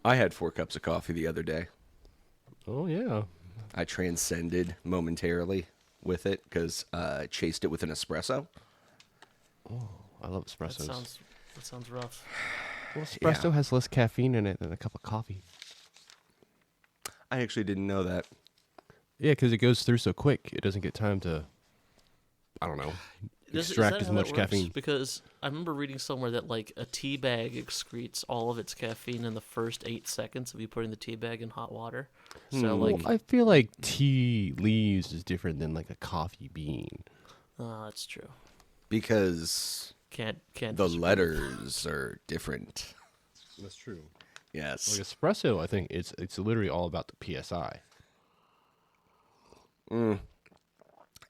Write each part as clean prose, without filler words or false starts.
I had 4 cups of coffee the other day. Oh, yeah. I transcended momentarily with it because I chased it with an espresso. Oh, I love espressos. That sounds rough. Well, espresso has less caffeine in it than a cup of coffee. I actually didn't know that. Yeah, because it goes through so quick. It doesn't get time to, I don't know, extract as much caffeine. Because I remember reading somewhere that like a tea bag excretes all of its caffeine in the first 8 seconds of you putting the tea bag in hot water. So Well, I feel like tea leaves is different than like a coffee bean. That's true. Because Can't the letters are different. That's true. Yes. Like espresso, I think it's literally all about the PSI.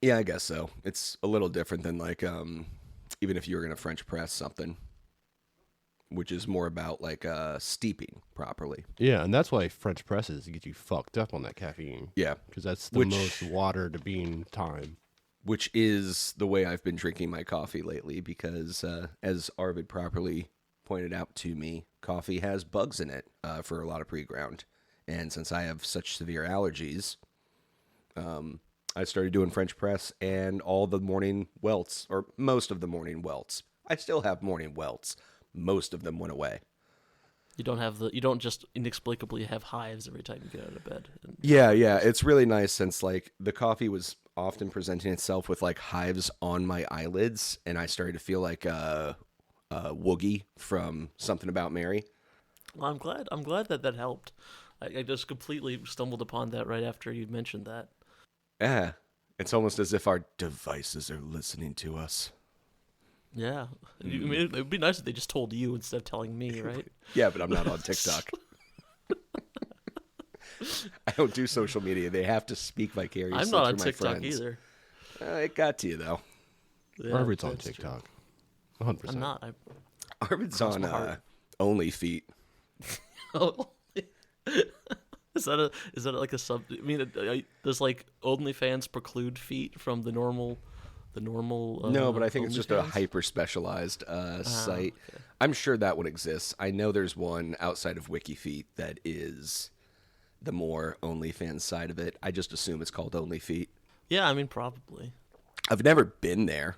Yeah, I guess so. It's a little different than like even if you were going to French press something, which is more about like steeping properly. Yeah, and that's why French presses get you fucked up on that caffeine. Yeah. Because that's the most water to bean time. Which is the way I've been drinking my coffee lately because as Arvid properly pointed out to me, coffee has bugs in it for a lot of pre-ground. And since I have such severe allergies, I started doing French press and all the morning welts, or most of the morning welts. I still have morning welts. Most of them went away. You don't just inexplicably have hives every time you get out of bed. Yeah. It's really nice since like the coffee was often presenting itself with like hives on my eyelids, and I started to feel like Woogie from Something About Mary. Well, I'm glad that helped. I just completely stumbled upon that right after you mentioned that. Yeah, it's almost as if our devices are listening to us. Yeah. I mean, it would be nice if they just told you instead of telling me, right? Yeah, but I'm not on TikTok. I don't do social media. They have to speak vicariously I'm not on through my TikTok friends. either. It got to you, though. Yeah, Arvid's on that's true. TikTok. 100%. I'm not. Arvid's Cross on my heart. OnlyFeet. Oh, is that like a sub? I mean, does like OnlyFans preclude feet from the normal? No, but I think it's just a OnlyFans? hyper-specialized site. Okay. I'm sure that one exists. I know there's one outside of WikiFeet that is the more OnlyFans side of it. I just assume it's called OnlyFeet. Yeah, I mean probably. I've never been there.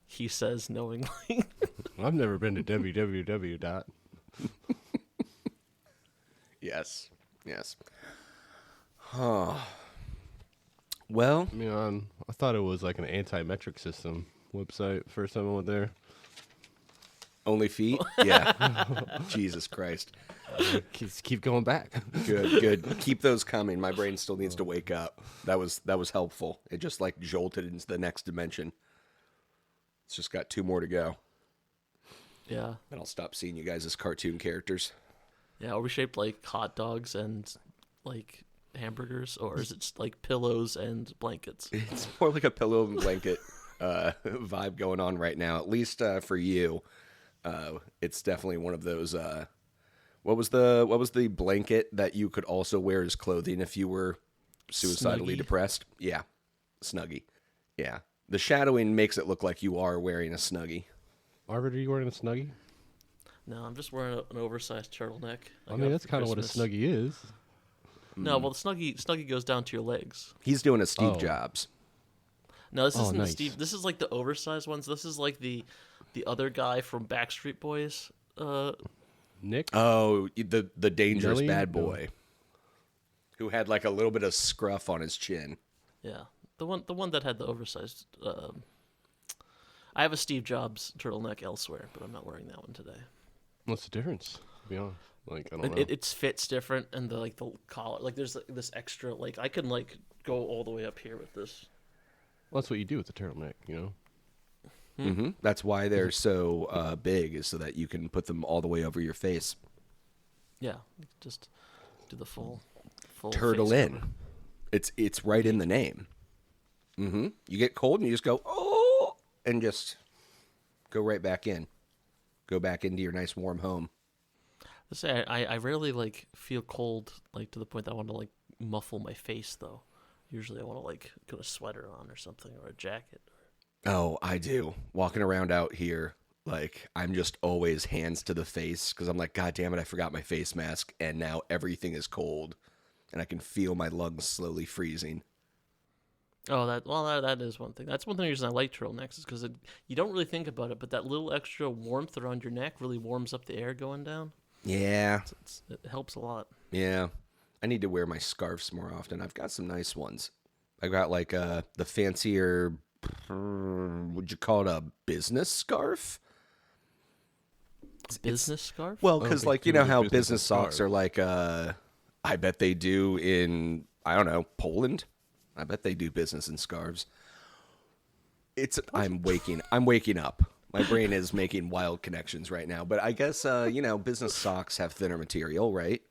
He says knowingly. I've never been to www. Yes. Huh. Well, I mean, I thought it was like an anti-metric system website first time I went there. OnlyFeet? Yeah. Jesus Christ. Just keep going back. Good. Keep those coming. My brain still needs to wake up. That was helpful. It just like jolted into the next dimension. It's just got 2 more to go. Yeah. And I'll stop seeing you guys as cartoon characters. Yeah, are we shaped like hot dogs and like hamburgers, or is it just like pillows and blankets? It's more like a pillow and blanket vibe going on right now. At least for you, it's definitely one of those. What was the blanket that you could also wear as clothing if you were suicidally Snuggie. depressed? Yeah, Snuggie. Yeah, the shadowing makes it look like you are wearing a Snuggie. Arvid, are you wearing a Snuggie? No, I'm just wearing an oversized turtleneck. I mean, that's kind of what a Snuggie is. No, well, the Snuggie goes down to your legs. He's doing a Steve Oh. Jobs. No, this isn't nice. the Steve. This is like the oversized ones. This is like the other guy from Backstreet Boys. Nick? Oh, the dangerous Nelly? bad boy, who had like a little bit of scruff on his chin. Yeah, the one that had the oversized. I have a Steve Jobs turtleneck elsewhere, but I'm not wearing that one today. What's the difference? To be honest, like I don't know. It fits different, and the collar, like there's this extra, like I can like go all the way up here with this. Well, that's what you do with the turtleneck, you know. Mm-hmm. That's why they're so big, is so that you can put them all the way over your face. Yeah, just do the full Turtle face in. cover. It's right in the name. Mm-hmm. You get cold and you just go, oh, and just go right back in. Go back into your nice warm home. Let's say I rarely like feel cold, like to the point that I want to like muffle my face though. Usually I want to like put a sweater on or something, or a jacket. Oh, I do. Walking around out here, Like, I'm just always hands to the face because I'm like, God damn it, I forgot my face mask, and now everything is cold, and I can feel my lungs slowly freezing. Oh, that is one thing. That's one thing reason I like turtlenecks is because you don't really think about it, but that little extra warmth around your neck really warms up the air going down. Yeah. It helps a lot. Yeah. I need to wear my scarves more often. I've got some nice ones. I got like the fancier, would you call it a business scarf? Business scarf? Well, because like, you know how business scarf. socks are like, I bet they do in, I don't know, Poland. I bet they do business in scarves. I'm waking up. My brain is making wild connections right now. But I guess, business socks have thinner material, right?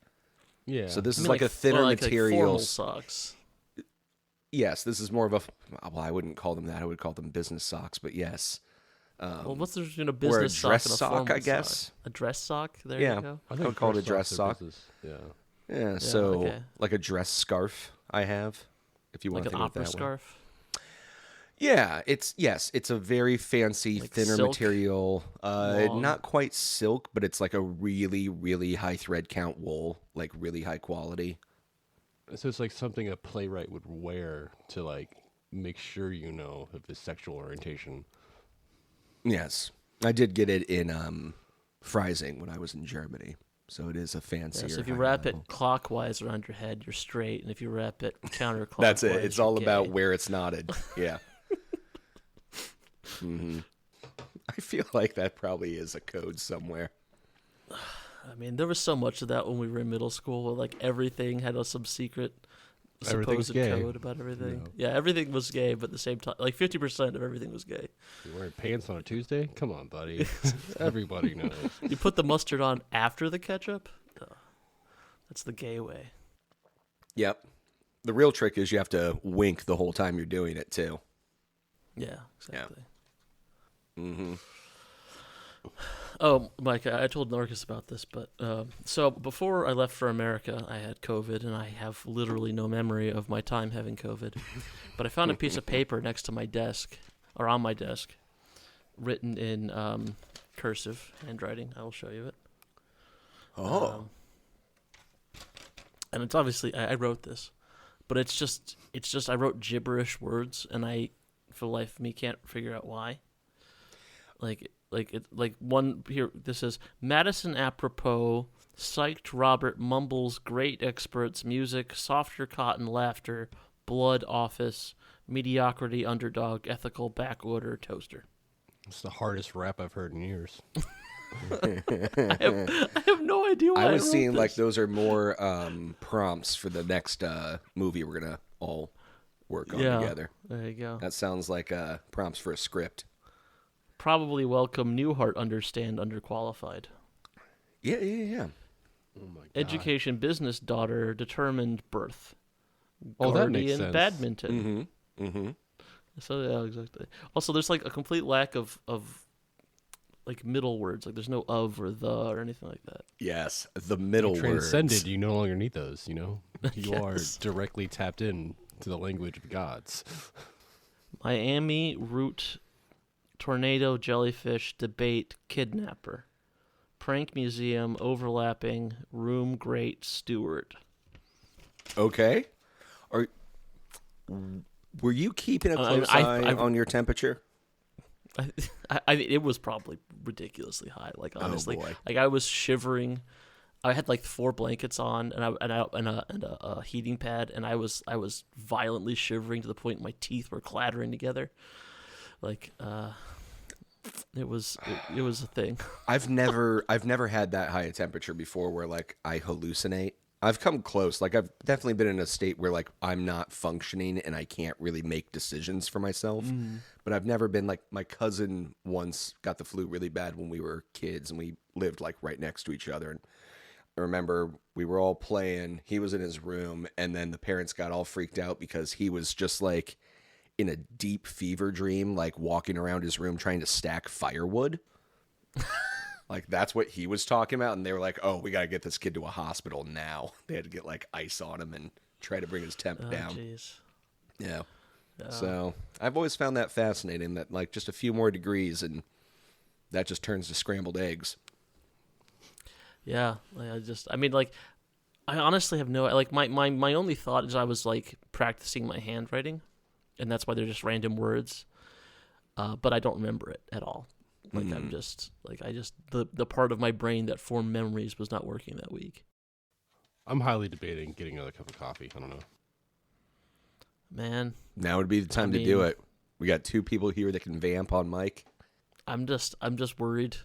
Yeah. So this is like a thinner material. Like formal socks. Yes, this is more of a, well, I wouldn't call them that. I would call them business socks, but yes. Well, what's the difference between a business sock dress and a sock, formal I guess. sock? A dress sock? There Yeah. you go. I would call it a dress sock. Yeah. Yeah, so okay. like a dress scarf I have, if you want Like to an think of it opera that way. scarf? Yeah, it's a very fancy, Like thinner silk? material. Long? Not quite silk, but it's like a really, really high thread count wool, like really high quality. So it's like something a playwright would wear to like make sure you know of his sexual orientation. Yes, I did get it in Freising when I was in Germany, so it is a fancier. Yeah, so if you higher wrap level. it clockwise around your head, you're straight, and if you wrap it counterclockwise, That's it. It's you're all gay. about where it's knotted. Yeah. I feel like that probably is a code somewhere. I mean, there was so much of that when we were in middle school, where like everything had some secret Everything's supposed gay. code about everything. No. Yeah, everything was gay, but at the same time, like 50% of everything was gay. You're wearing pants on a Tuesday? Come on, buddy. Everybody knows. You put the mustard on after the ketchup? That's the gay way. Yep. The real trick is you have to wink the whole time you're doing it too. Yeah, exactly. Mm-hmm. Oh, Mike, I told Norcus about this, but so before I left for America, I had COVID, and I have literally no memory of my time having COVID. But I found a piece of paper next to my desk, or on my desk, written in cursive handwriting. I will show you it. Oh. And it's obviously I wrote this, but it's just I wrote gibberish words, and I, for the life of me, can't figure out why. Like one here. This is Madison apropos. Psyched Robert mumbles. Great experts. Music. Softer cotton laughter. Blood office. Mediocrity underdog. Ethical backorder toaster. It's the hardest rap I've heard in years. I have no idea why I was wrote seeing this. like those are more prompts for the next movie we're gonna all work on together. There you go. That sounds like prompts for a script. Probably welcome Newhart understand underqualified. Yeah. Oh my god. Education business daughter determined birth. Oh, that makes Guardian sense. badminton. Mm-hmm. So yeah, exactly. Also, there's like a complete lack of like middle words. Like there's no of or the or anything like that. Yes, the middle Transcended, words. you no longer need those, you know? You Yes. are directly tapped in to the language of the gods. Miami root tornado jellyfish debate kidnapper. Prank museum overlapping room great steward. Okay. Were you keeping a close eye on your temperature? I mean, it was probably ridiculously high. Like honestly, boy. like I was shivering. I had like 4 blankets on and a heating pad, and I was violently shivering to the point my teeth were clattering together. Like it was a thing. I've never had that high a temperature before where like I hallucinate. I've come close. Like I've definitely been in a state where like I'm not functioning and I can't really make decisions for myself. But I've never been like my cousin once got the flu really bad when we were kids and we lived like right next to each other. And I remember we were all playing. He was in his room and then the parents got all freaked out because he was just like in a deep fever dream, like walking around his room trying to stack firewood. Like, that's what he was talking about. And they were like, oh, we got to get this kid to a hospital now. They had to get, like, ice on him and try to bring his temp down. Jeez. Yeah. So I've always found that fascinating that, like, just a few more degrees and that just turns to scrambled eggs. Yeah, I honestly have no, like, my only thought is I was, like, practicing my handwriting, and that's why they're just random words, but I don't remember it at all. Like, I'm just, like, the part of my brain that formed memories was not working that week. I'm highly debating getting another cup of coffee. I don't know. Man. Now would be the time to do it. We got 2 people here that can vamp on mic. I'm just worried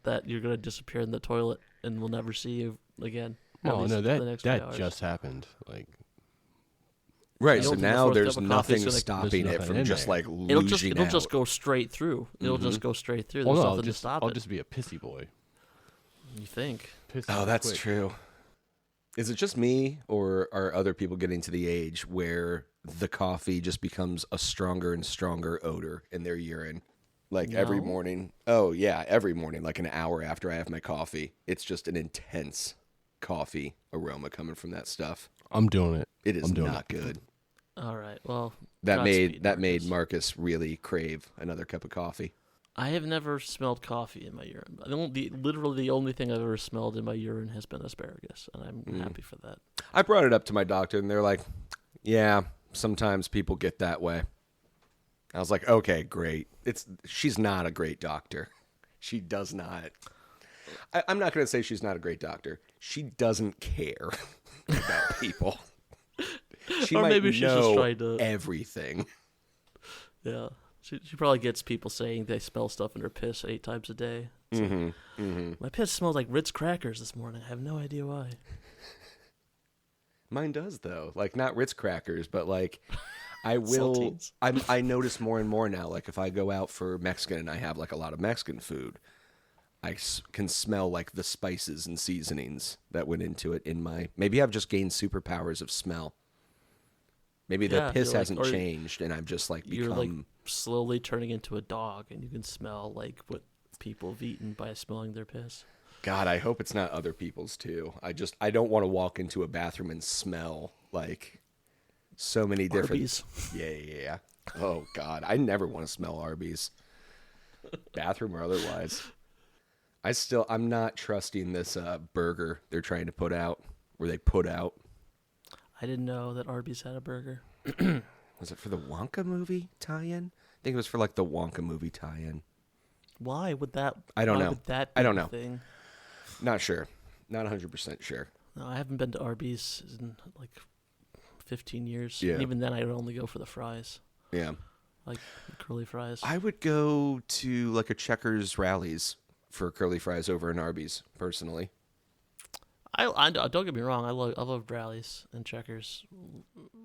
that you're going to disappear in the toilet and we'll never see you again. No, that just happened. Like, right, so now there's nothing stopping it from just like losing It'll just go straight through. It'll just go straight through. There's nothing to stop it. I'll just be a pissy boy. You think? Oh, that's true. Is it just me, or are other people getting to the age where the coffee just becomes a stronger and stronger odor in their urine? Like every morning. Oh, yeah, every morning, like an hour after I have my coffee. It's just an intense coffee aroma coming from that stuff. I'm doing it. It is not good. All right. Well, that made Marcus really crave another cup of coffee. I have never smelled coffee in my urine. Literally the only thing I've ever smelled in my urine has been asparagus, and I'm happy for that. I brought it up to my doctor, and they're like, yeah, sometimes people get that way. I was like, okay, great. She's not a great doctor. She does not. I'm not going to say she's not a great doctor. She doesn't care about people. She or might maybe she's know just trying to everything. Yeah. She probably gets people saying they smell stuff in her piss 8 times a day. My piss smells like Ritz crackers this morning. I have no idea why. Mine does, though. Like, not Ritz crackers, but like, I will. I notice more and more now. Like, if I go out for Mexican and I have like a lot of Mexican food, I can smell like the spices and seasonings that went into it. Maybe I've just gained superpowers of smell. Maybe the piss hasn't changed, and I'm just like become. You're like slowly turning into a dog, and you can smell like what people have eaten by smelling their piss. God, I hope it's not other people's too. I don't want to walk into a bathroom and smell like so many different. Arby's. Yeah. Oh God, I never want to smell Arby's, bathroom or otherwise. I'm not trusting this burger they're trying to put out, where they put out. I didn't know that Arby's had a burger. Was it for the Wonka movie tie-in? I think it was for like the Wonka movie tie-in. Why would that? I don't know. Would that be I don't know. Thing? Not sure. Not 100% sure. No, I haven't been to Arby's in like 15 years. Yeah. And even then, I would only go for the fries. Yeah. Like curly fries. I would go to like a Checkers Rallies for curly fries over an Arby's, personally. I don't get me wrong. I love Rallies and Checkers.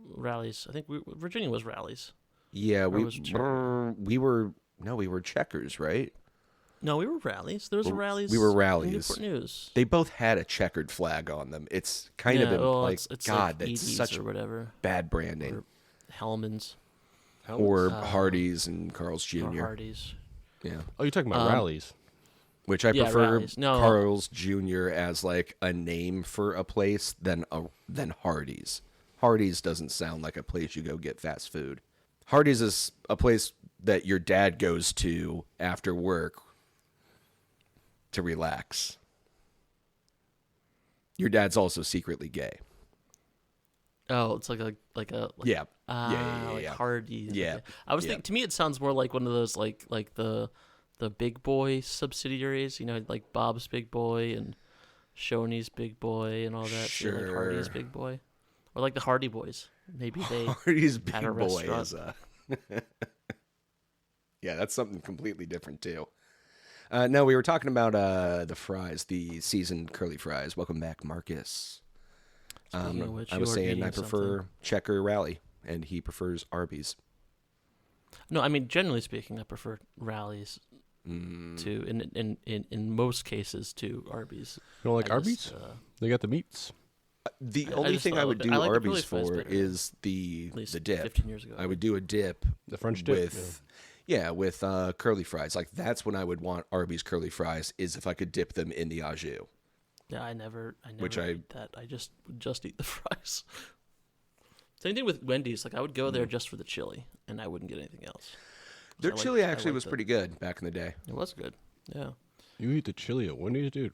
Rallies. I think Virginia was Rallies. Yeah, we were Checkers, right? No, we were Rallies. There was a Rallies. We were Rallies. Newport News. They both had a checkered flag on them. It's kind of it's God, like that's Edie's such or whatever. Bad branding. Or Hellman's. Or Hardee's and Carl's Jr. Or Hardee's. Yeah. Oh, you're talking about Rallies. Which I prefer Rallies. No. Carl's Jr. as like a name for a place than Hardee's. Hardee's doesn't sound like a place you go get fast food. Hardee's is a place that your dad goes to after work to relax. Your dad's also secretly gay. Oh, it's like yeah. Hardee's. Yeah. Okay. I was thinking, to me, it sounds more like one of those like the Big Boy subsidiaries, like Bob's Big Boy and Shoney's Big Boy and all that. Sure. So like Hardee's Big Boy, or like the Hardy Boys. Maybe they Hardee's had Big a Boy restaurant. is yeah, that's something completely different too. No, we were talking about the fries, the seasoned curly fries. Welcome back, Marcus. Speaking of which, I was saying I prefer Checker Rally, and he prefers Arby's. No, I mean generally speaking, I prefer Rallies to in most cases to Arby's. You don't like Arby's? They got the meats. The only thing I would do like Arby's for is the dip. 15 years ago. I would do a dip, the French dip, with curly fries. Like that's when I would want Arby's curly fries, is if I could dip them in the au jus. Yeah, I never eat that. I just eat the fries. Same thing with Wendy's. Like I would go there just for the chili, and I wouldn't get anything else. Their chili actually was pretty good back in the day. It was good. Yeah. You eat the chili at Wendy's, dude?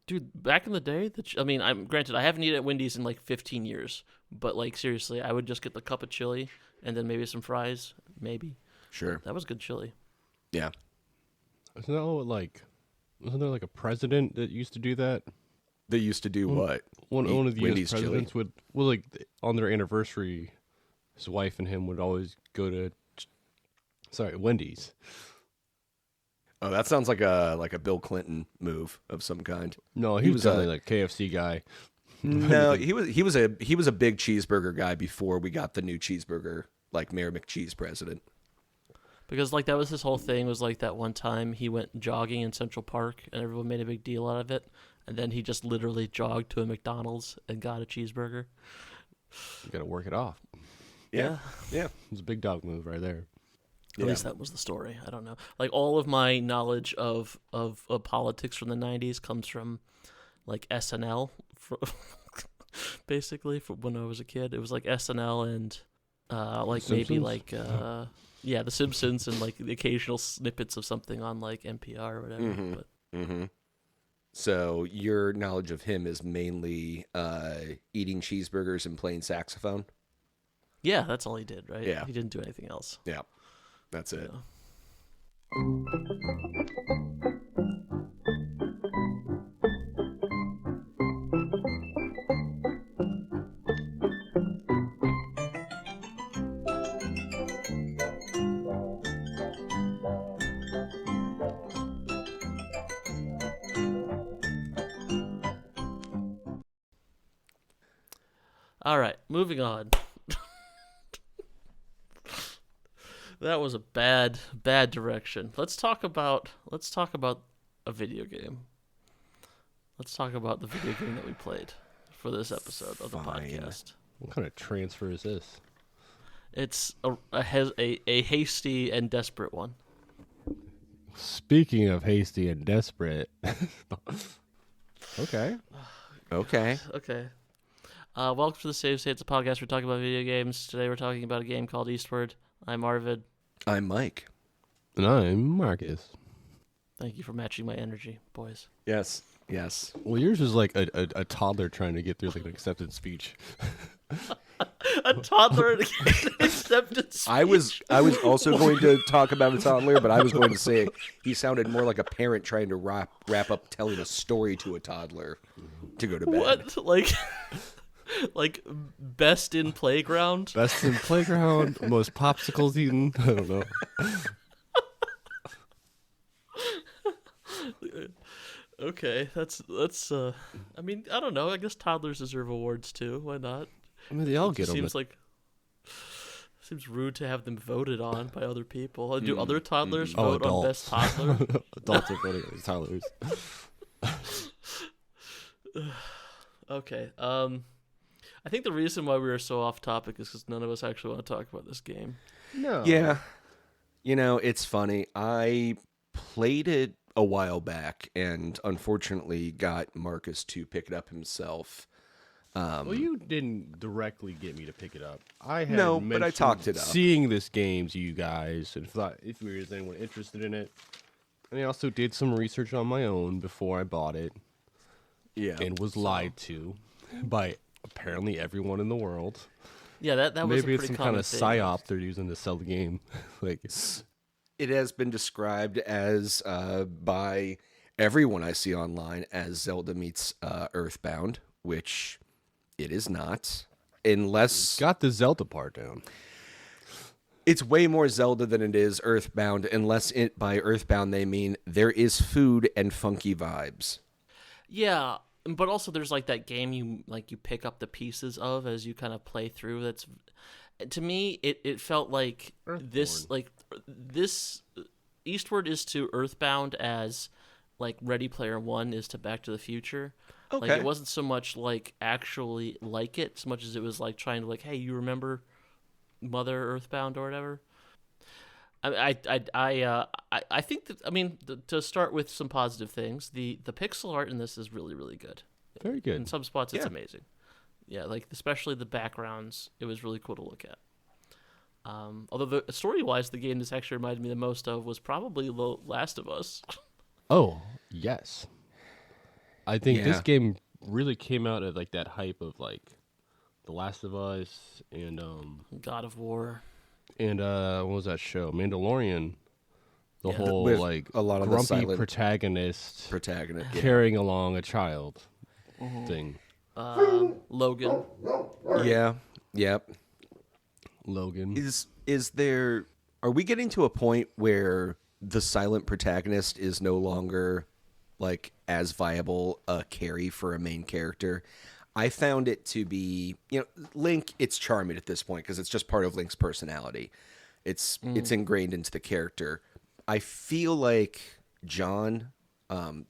Dude, back in the day, I'm granted I haven't eaten at Wendy's in like 15 years, but like seriously, I would just get the cup of chili and then maybe some fries, maybe. Sure. That was good chili. Yeah. Isn't that what, like, wasn't there like a president that used to do that? They used to do what? One of the Wendy's U.S. presidents chili? would on their anniversary, his wife and him would always go to, Wendy's. Oh, that sounds like a Bill Clinton move of some kind. No, he was definitely like KFC guy. No, he was a big cheeseburger guy before we got the new cheeseburger, like Mayor McCheese president. Because like that was his whole thing, was like that one time he went jogging in Central Park and everyone made a big deal out of it, and then he just literally jogged to a McDonald's and got a cheeseburger. You got to work it off. Yeah. It was a big dog move right there. At least that was the story. I don't know. Like all of my knowledge of politics from the 90s comes from like SNL, basically from when I was a kid. It was like SNL and like Simpsons? maybe like The Simpsons and like the occasional snippets of something on like NPR or whatever. Mm-hmm. But Mm-hmm. So your knowledge of him is mainly eating cheeseburgers and playing saxophone? yeah, that's all he did, right? Yeah. He didn't do anything else. Yeah. That's it. Yeah. All right, moving on. That was a bad direction. Let's talk about a video game. Let's talk about the video game that we played for this episode of the Fine. podcast. What kind of transfer is this? It's a hasty and desperate one. Speaking of hasty and desperate. Okay. Okay. Okay. Welcome to the Save States podcast. We're talking about video games. Today we're talking about a game called Eastward. I'm Arvid. I'm Mike. And I'm Marcus. Thank you for matching my energy, boys. Yes. Yes. Well, yours is like a toddler trying to get through like an acceptance speech. A toddler and acceptance. I was also going to talk about a toddler, but I was going to say he sounded more like a parent trying to wrap up telling a story to a toddler to go to bed. What? Like best in playground? Best in playground, most popsicles eaten. I don't know. Okay, that's I mean, I don't know. I guess toddlers deserve awards too. Why not? I mean, they all get them. Seems rude to have them voted on by other people. Do other toddlers Oh, vote on best toddler? Adults are voting on toddlers. Okay. I think the reason why we were so off topic is because none of us actually want to talk about this game. No. Yeah. You know, it's funny. I played it a while back and unfortunately got Marcus to pick it up himself. Well, you didn't directly get me to pick it up. I had No, but I talked it up. Seeing this game to you guys and thought if there was anyone interested in it. And I also did some research on my own before I bought it. Yeah. And was lied to by apparently everyone in the world. Yeah, that was Maybe a it's pretty some kind common of thing. psyop they're using to sell the game. Like, It has been described as by everyone I see online as Zelda meets Earthbound, which it is not. Unless got the Zelda part down. it's way more Zelda than it is Earthbound, unless by Earthbound they mean there is food and funky vibes. Yeah, but also there's like that game you pick up the pieces of as you kind of play through. That's, to me, it felt like this Eastward is to Earthbound as like Ready Player One is to Back to the Future. Okay. Like it wasn't so much like actually like it, as much as it was like trying to like, hey, you remember Mother Earthbound or whatever. I think that, I mean, to start with some positive things, the pixel art in this is really, really good. Very good. In some spots, it's Yeah. amazing. Yeah, like especially the backgrounds, it was really cool to look at. Although story-wise, the game this actually reminded me the most of was probably The Last of Us. Oh, yes. I think this Yeah. game really came out at like that hype of like The Last of Us and God of War. what was that show? Mandalorian. The Yeah. whole With like a lot of the grumpy silent protagonist protagonist. Yeah. carrying along a child thing. Logan. Yeah. Yep. Logan. Is there? Are we getting to a point where the silent protagonist is no longer like as viable a carry for a main character? I found it to be, Link. It's charming at this point because it's just part of Link's personality. It's ingrained into the character. I feel like John.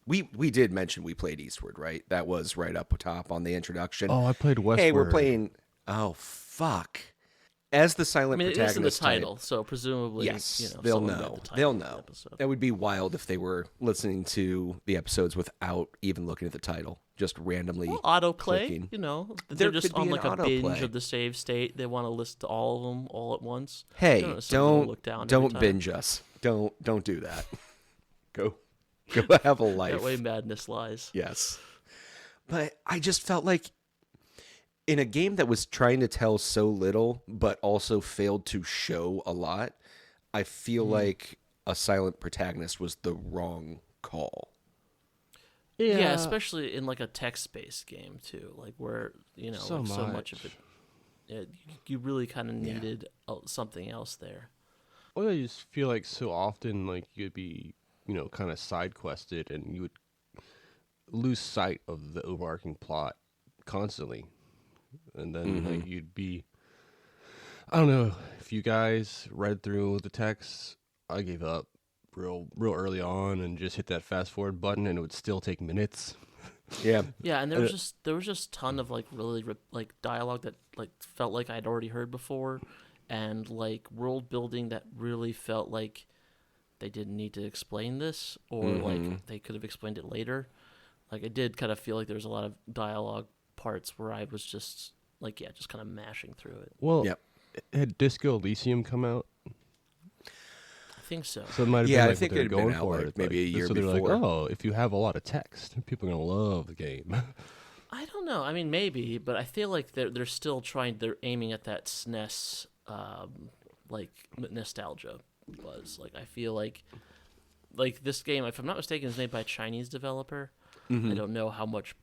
We did mention we played Eastward, right? That was right up top on the introduction. Oh, I played Westward. Hey, we're playing. Oh fuck! As the I silent mean, it is in the protagonist, title, so presumably, yes, if they'll someone read know. the title They'll of the know. episode. That would be wild if they were listening to the episodes without even looking at the title, just randomly. Well, autoplay, clicking. they're There just could be on an like a binge autoplay. of the save state. They want to list all of them all at once. Hey, They necessarily look down every don't time. binge us. Don't do that. Go have a life. That way, madness lies. Yes. But I just felt like in a game that was trying to tell so little, but also failed to show a lot, I feel like a silent protagonist was the wrong call. Yeah, especially in like a text-based game too, like where So so much much. of it, you really kind of needed something else there. Well, I just feel like so often, like you'd be, kind of side quested, and you would lose sight of the overarching plot constantly, and then like you'd be. I don't know if you guys read through the text. I gave up real early on and just hit that fast forward button, and it would still take minutes. Yeah. Yeah, and there was just ton of like really like dialogue that like felt like I'd already heard before, and like world building that really felt like they didn't need to explain this, or like they could have explained it later. Like I did kind of feel like there was a lot of dialogue parts where I was just like just kind of mashing through it. Well, Yep. had Disco Elysium come out? I think so. So it might have Yeah, I been like think what they're it had been going out, for. like, It's maybe a year so they're before. like, oh, if you have a lot of text, people are gonna love the game. I don't know. I mean, maybe, but I feel like they're still they're aiming at that SNES like nostalgia buzz. Like I feel like this game, if I'm not mistaken, is made by a Chinese developer. I don't know how much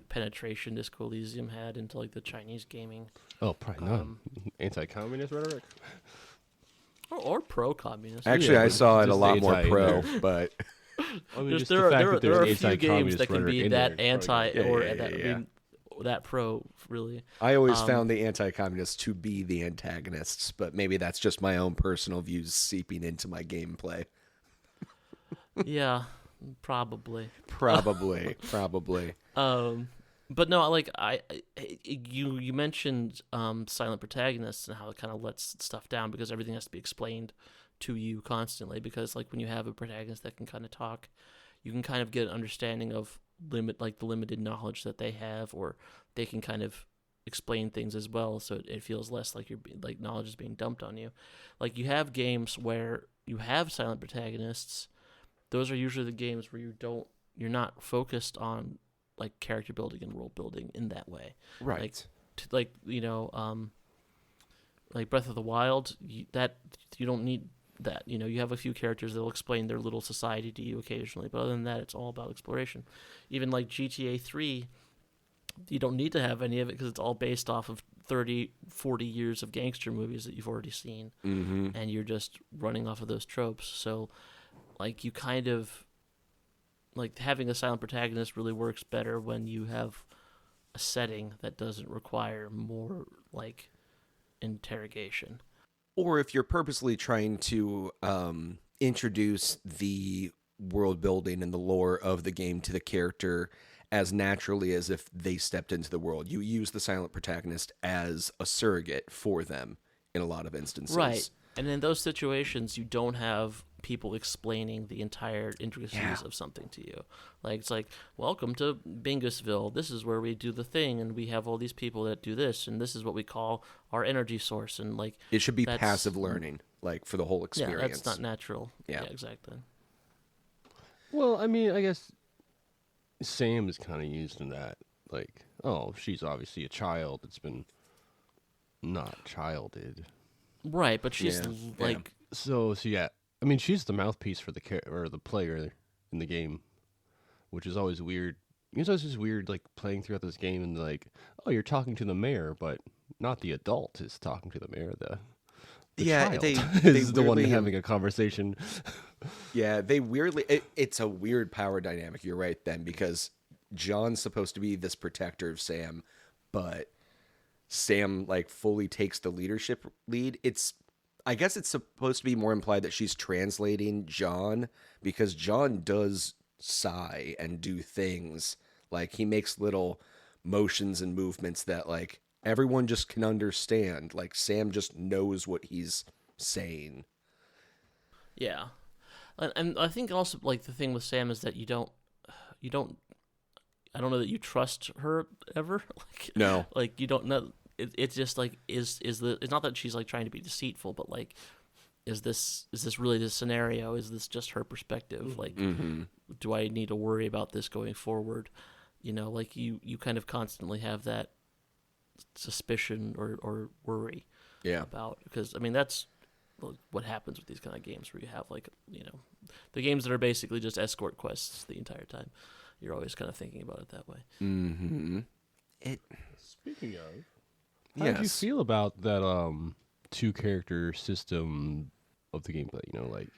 penetration Disco Elysium had into like the Chinese gaming Oh, probably none. Anti-communist rhetoric. or pro-communist. Actually, Yeah, I but saw it a just lot more anti pro, there. but I mean, There's, just there the are fact there, that there there's are a few games anti-communist that can rhetoric be in that there, it's probably anti or yeah, that yeah. that pro really. I always found the anti-communists to be the antagonists, but maybe that's just my own personal views seeping into my gameplay. Yeah, probably. Probably. But no, like you mentioned silent protagonists and how it kind of lets stuff down because everything has to be explained to you constantly. Because like when you have a protagonist that can kind of talk, you can kind of get an understanding of the limited knowledge that they have, or they can kind of explain things as well, so it feels less like like knowledge is being dumped on you. Like you have games where you have silent protagonists. Those are usually the games where you're not focused on like character building and world building in that way. Right. Like like Breath of the Wild, you don't need that. You have a few characters that'll explain their little society to you occasionally, but other than that, it's all about exploration. Even like GTA 3, you don't need to have any of it because it's all based off of 30, 40 years of gangster movies that you've already seen, and you're just running off of those tropes. So like you kind of like having a silent protagonist really works better when you have a setting that doesn't require more like interrogation. Or if you're purposely trying to introduce the world building and the lore of the game to the character as naturally as if they stepped into the world, you use the silent protagonist as a surrogate for them in a lot of instances. Right. And in those situations, you don't have people explaining the entire intricacies of something to you. Like, it's like, welcome to Bingusville. This is where we do the thing, and we have all these people that do this, and this is what we call our energy source. And like, It should be passive learning, like for the whole experience. Yeah, that's not natural. Yeah, exactly. Well, I mean, I guess Sam is kind of used in that. Like, oh, she's obviously a child that's been not childed. Right, but she's like... So yeah, I mean, she's the mouthpiece for the player in the game, which is always weird. It's always just weird, like, playing throughout this game and, like, oh, you're talking to the mayor, but not the adult is talking to the mayor. The child they is the one having a conversation. Yeah, they weirdly... It's a weird power dynamic, you're right, then, because John's supposed to be this protector of Sam, but Sam, like, fully takes the leadership lead. I guess it's supposed to be more implied that she's translating John, because John does sigh and do things. Like, he makes little motions and movements that, like, everyone just can understand. Like, Sam just knows what he's saying. Yeah. And I think also, like, the thing with Sam is that you don't I don't know that you trust her ever. Like, no. Like, you don't know. It's just like, it's not that she's like trying to be deceitful, but like, is this really the scenario? Is this just her perspective? Like, do I need to worry about this going forward? You know, like, you kind of constantly have that suspicion or worry about, because I mean, that's what happens with these kind of games where you have, like, you know, the games that are basically just escort quests the entire time. You're always kind of thinking about it that way. Mm-hmm. Speaking of, how did you feel about that 2-character system of the gameplay? You know, like,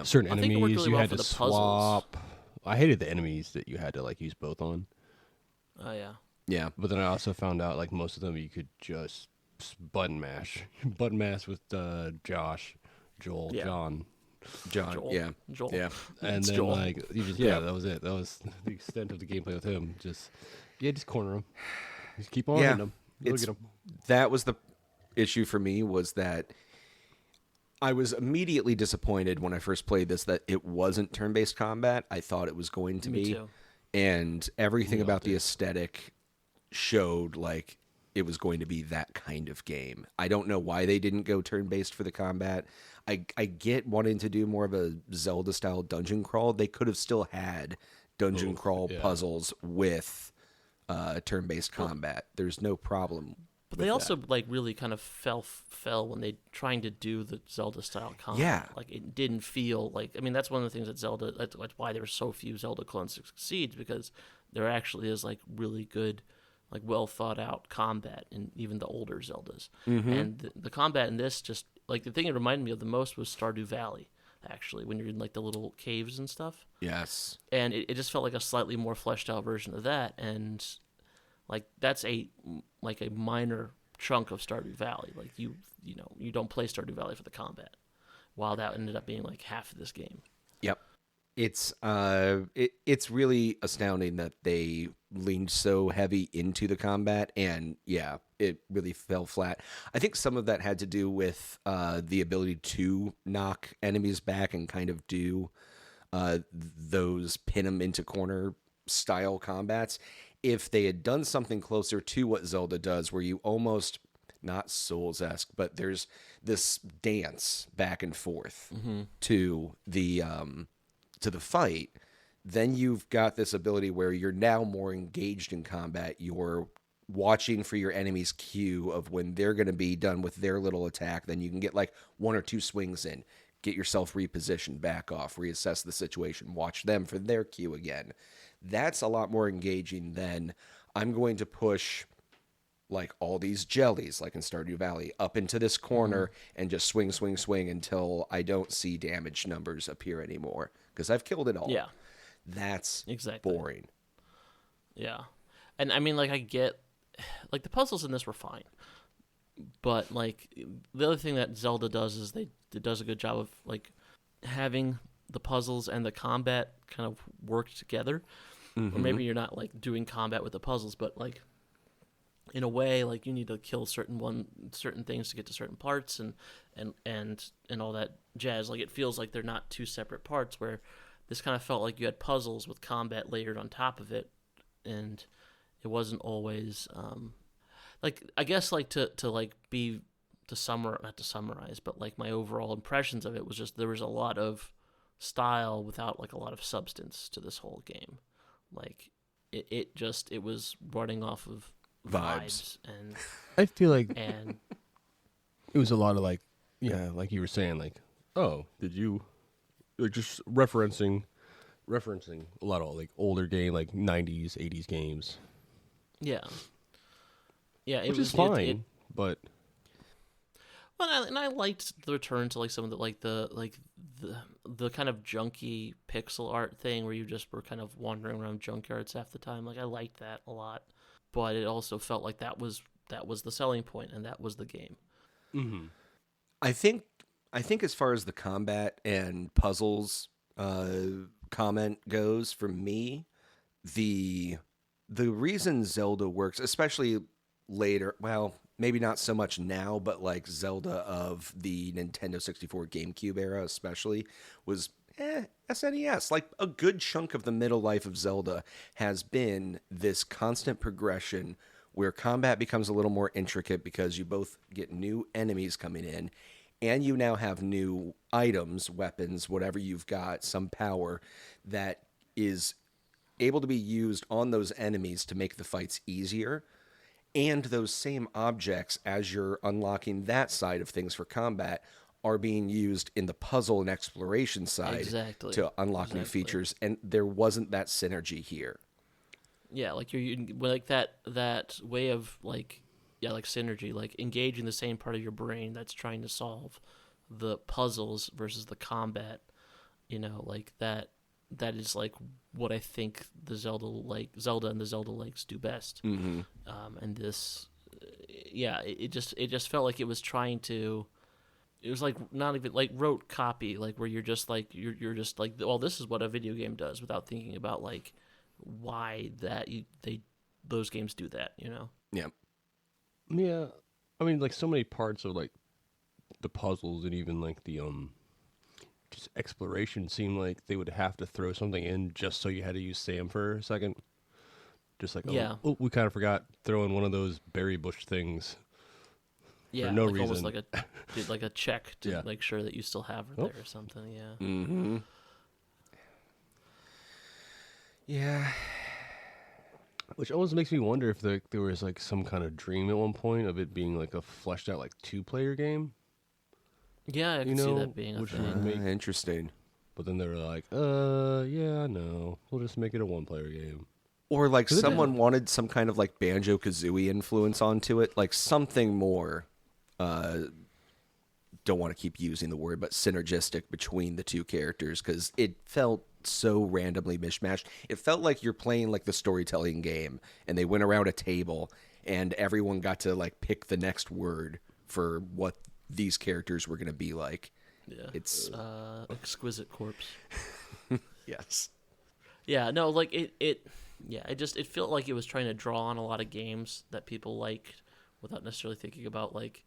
certain enemies really you had to swap. I hated the enemies that you had to, like, use both on. Oh yeah. Yeah. But then I also found out, like, most of them you could just button mash with Josh, Joel, John, Joel. Yeah. And then Joel. Like, you just that was it. That was the extent of the gameplay with him. Just corner him. Just keep on hitting him. Look at him. That was the issue for me, was that I was immediately disappointed when I first played this that it wasn't turn-based combat. I thought it was going to be. Too. And everything about the aesthetic showed like it was going to be that kind of game. I don't know why they didn't go turn-based for the combat. I get wanting to do more of a Zelda-style dungeon crawl. They could have still had dungeon crawl puzzles with turn-based combat. There's no problem. But they also like really kind of fell when they trying to do the Zelda-style combat. Yeah. Like, it didn't feel like... I mean, that's one of the things that Zelda... That's why there were so few Zelda clones that succeed, because there actually is, like, really good, like, well-thought-out combat in even the older Zeldas. Mm-hmm. And the combat in this just... Like, the thing it reminded me of the most was Stardew Valley, actually, when you're in, like, the little caves and stuff. Yes. And it just felt like a slightly more fleshed-out version of that, and, like, that's a minor chunk of Stardew Valley. Like, you don't play Stardew Valley for the combat, while that ended up being, like, half of this game. Yep. It's really astounding that they leaned so heavy into the combat, and it really fell flat. I think some of that had to do with the ability to knock enemies back and kind of do those pin them into corner style combats. If they had done something closer to what Zelda does, where you almost, not Souls-esque, but there's this dance back and forth to the fight, then you've got this ability where you're now more engaged in combat. You're watching for your enemy's cue of when they're going to be done with their little attack. Then you can get like 1 or 2 swings in, get yourself repositioned, back off, reassess the situation, watch them for their cue again. That's a lot more engaging than I'm going to push like all these jellies, like in Stardew Valley, up into this corner and just swing until I don't see damage numbers appear anymore, because I've killed it all. Yeah. That's exactly boring. Yeah. And I mean, like, I get, like, the puzzles in this were fine. But, like, the other thing that Zelda does is it does a good job of, like, having the puzzles and the combat kind of work together. Or maybe you're not, like, doing combat with the puzzles, but, like, in a way, like you need to kill certain things to get to certain parts and all that jazz. Like it feels like they're not two separate parts, where this kind of felt like you had puzzles with combat layered on top of it, and it wasn't always like, I guess, like to not to summarize, but like my overall impressions of it was just there was a lot of style without like a lot of substance to this whole game. Like it was running off of vibes and I feel like and it was a lot of like, yeah, like you were saying, like, oh, did you just referencing a lot of like older game, like 90s, 80s games. yeah, Which is fine, but well, and I liked the return to like some of the kind of junky pixel art thing where you just were kind of wandering around junkyards half the time. Like I liked that a lot, but it also felt like that was the selling point and that was the game. mm-hmm. I think as far as the combat and puzzles comment goes, for me, the reason Zelda works, especially later, well, maybe not so much now, but like Zelda of the Nintendo 64 GameCube era especially, was SNES. Like a good chunk of the middle life of Zelda has been this constant progression where combat becomes a little more intricate because you both get new enemies coming in, and you now have new items, weapons, whatever you've got, some power that is able to be used on those enemies to make the fights easier. And those same objects, as you're unlocking that side of things for combat, are being used in the puzzle and exploration side to unlock new features. And there wasn't that synergy here. Yeah, like you're like that way of like, yeah, like synergy, like engaging the same part of your brain that's trying to solve the puzzles versus the combat. You know, like that is like what I think the Zelda and the Zelda likes do best. Mm-hmm. And this, yeah, it just felt like it was trying to. It was like not even like rote copy, like where you're just like, well, this is what a video game does, without thinking about like why those games do that, you know? Yeah. Yeah. I mean, like so many parts of like the puzzles and even like the just exploration seemed like they would have to throw something in just so you had to use Sam for a second. Just like, oh, we kind of forgot throwing one of those berry bush things. Yeah, for no like reason. Almost like a check to make sure that you still have her there or something. Yeah. Mm-hmm. Yeah. Which always makes me wonder if there was like some kind of dream at one point of it being like a fleshed out like 2-player game. Yeah, I can see that being a thing. Interesting. But then they were like, yeah, no, we'll just make it a 1-player game. Or like someone wanted some kind of like Banjo-Kazooie influence onto it, like something more, don't want to keep using the word, but synergistic between the two characters, because it felt so randomly mishmashed. It felt like you're playing like the storytelling game, and they went around a table, and everyone got to like pick the next word for what these characters were going to be like. Yeah, it's exquisite corpse. Yes. Yeah, no, like it felt like it was trying to draw on a lot of games that people liked without necessarily thinking about like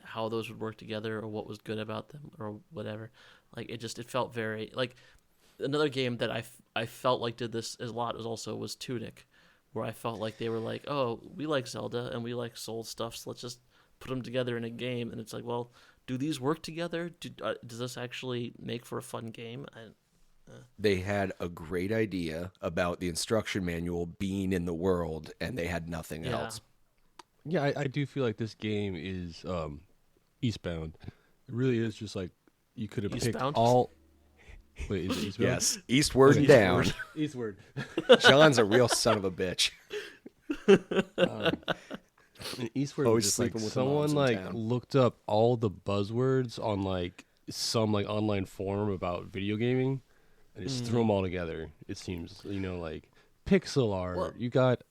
how those would work together or what was good about them or whatever. Like it felt very like another game that I felt like did this a lot was Tunic, where I felt like they were like, oh, we like Zelda and we like Soul stuff, so let's just put them together in a game. And it's like, well, do these work together? Does this actually make for a fun game? They had a great idea about the instruction manual being in the world, and they had nothing else. Yeah, I do feel like this game is Eastbound. It really is just like you could have picked all. Wait, is it Eastbound? Yes, Eastward and down. Eastward. John's a real son of a bitch. Eastward was just like someone like looked up all the buzzwords on like some like online forum about video gaming and just threw them all together. It seems, like pixel art. Well, you got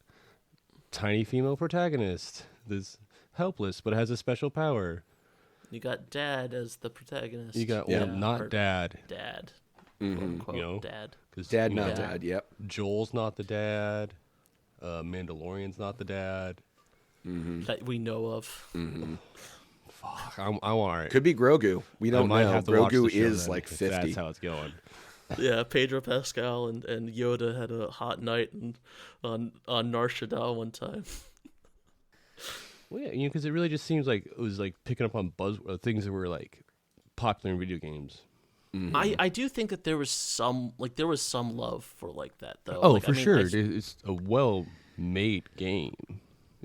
tiny female protagonist. This helpless but has a special power. You got dad as the protagonist. You got not dad. Dad. Mm-hmm. Quote, dad. Dad, dad. Yep. Joel's not the dad. Mandalorian's not the dad. that we know of. Fuck, I want. Could be Grogu. We don't might know. have to watch Grogu the show is then, like if 50. That's how it's going. Yeah, Pedro Pascal and Yoda had a hot night on Nar Shaddaa one time. Well, yeah, because it really just seems like it was like picking up on things that were like popular in video games. I do think that there was some love for like that though. Oh, like, for I mean, sure, it's a well-made game.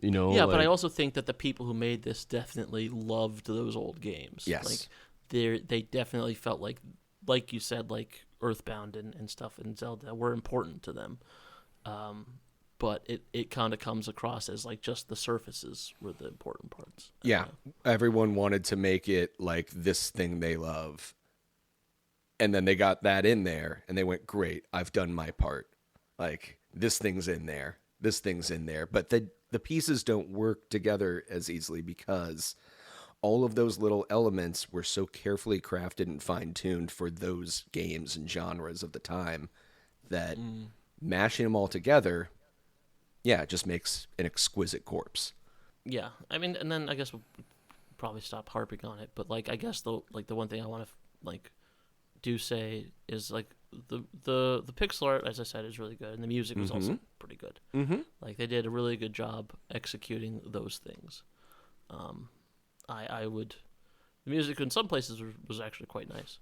You know. Yeah, like, but I also think that the people who made this definitely loved those old games. Yes. Like they definitely felt like you said, like Earthbound and stuff in Zelda were important to them. But it kind of comes across as like just the surfaces were the important parts. Yeah, everyone wanted to make it like this thing they love. And then they got that in there and they went, great, I've done my part. Like, this thing's in there. This thing's in there. But the pieces don't work together as easily because all of those little elements were so carefully crafted and fine-tuned for those games and genres of the time that mashing them all together, yeah, it just makes an exquisite corpse. Yeah, I mean, and then I guess we'll probably stop harping on it. But like, I guess the one thing I want to like do say is like the pixel art, as I said, is really good, and the music was also pretty good. Like they did a really good job executing those things. I would, the music in some places was actually quite nice,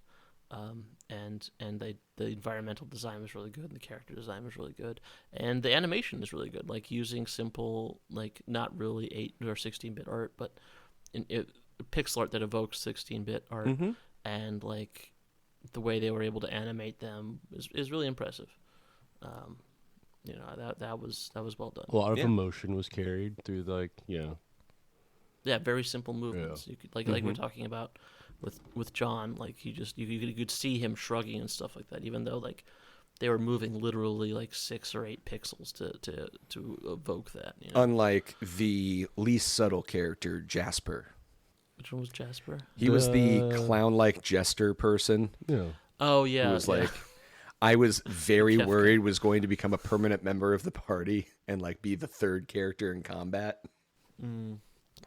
and the environmental design was really good, and the character design was really good, and the animation is really good. Like using simple, like not really 8 or 16-bit art, but pixel art that evokes 16-bit art, and like the way they were able to animate them is really impressive. You know, that was well done. a lot of emotion was carried through, like, Yeah, very simple movements. You could like we're talking about with John, like you could see him shrugging and stuff like that, even though like they were moving literally like 6 or 8 pixels to evoke that. You know? Unlike the least subtle character, Jasper. Which one was Jasper? He was the clown-like jester person. Yeah. Oh yeah, Who was yeah. like, I was very Kefka. worried was going to become a permanent member of the party and like be the third character in combat.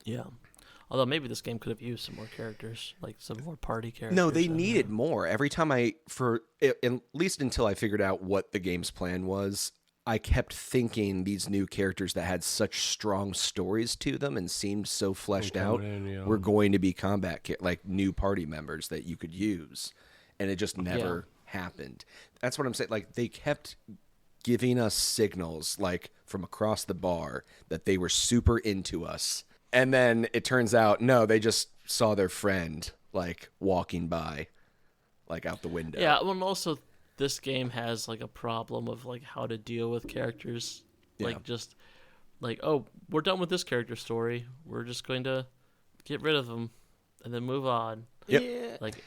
Yeah. Although maybe this game could have used some more characters, like some more party characters. No, they needed more. Every time at least until I figured out what the game's plan was, I kept thinking these new characters that had such strong stories to them and seemed so fleshed out were going to be like new party members that you could use. And it just never happened. That's what I'm saying. Like they kept giving us signals like from across the bar that they were super into us. And then it turns out, no, they just saw their friend like walking by, like out the window. Yeah, well, and also this game has like a problem of like how to deal with characters. Like just like, oh, we're done with this character story. We're just going to get rid of them and then move on. Yep. Yeah. Like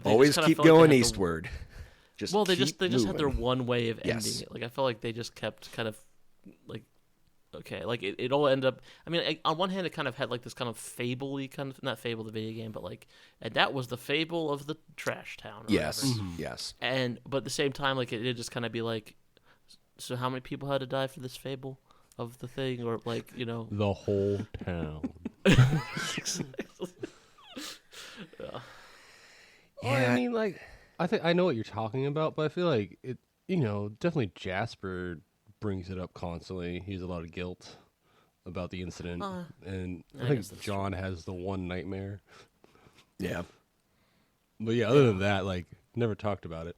always keep going eastward. They just had their one way of ending Yes. it. Like I felt like they just kept kind of like, okay, like it all ended up. I mean, on one hand, it kind of had like this kind of fable-y kind of, not Fable the video game, but like, and that was the fable of the trash town. Or Yes, whatever. yes. But at the same time, like it just kind of be like, so how many people had to die for this fable of the thing, or like, you know, The whole town. exactly. Well, I mean, like, I know what you're talking about, but I feel like it, definitely Jasper brings it up constantly. He has a lot of guilt about the incident, and I think John has the one nightmare. Yeah. But yeah, other than that, like, never talked about it.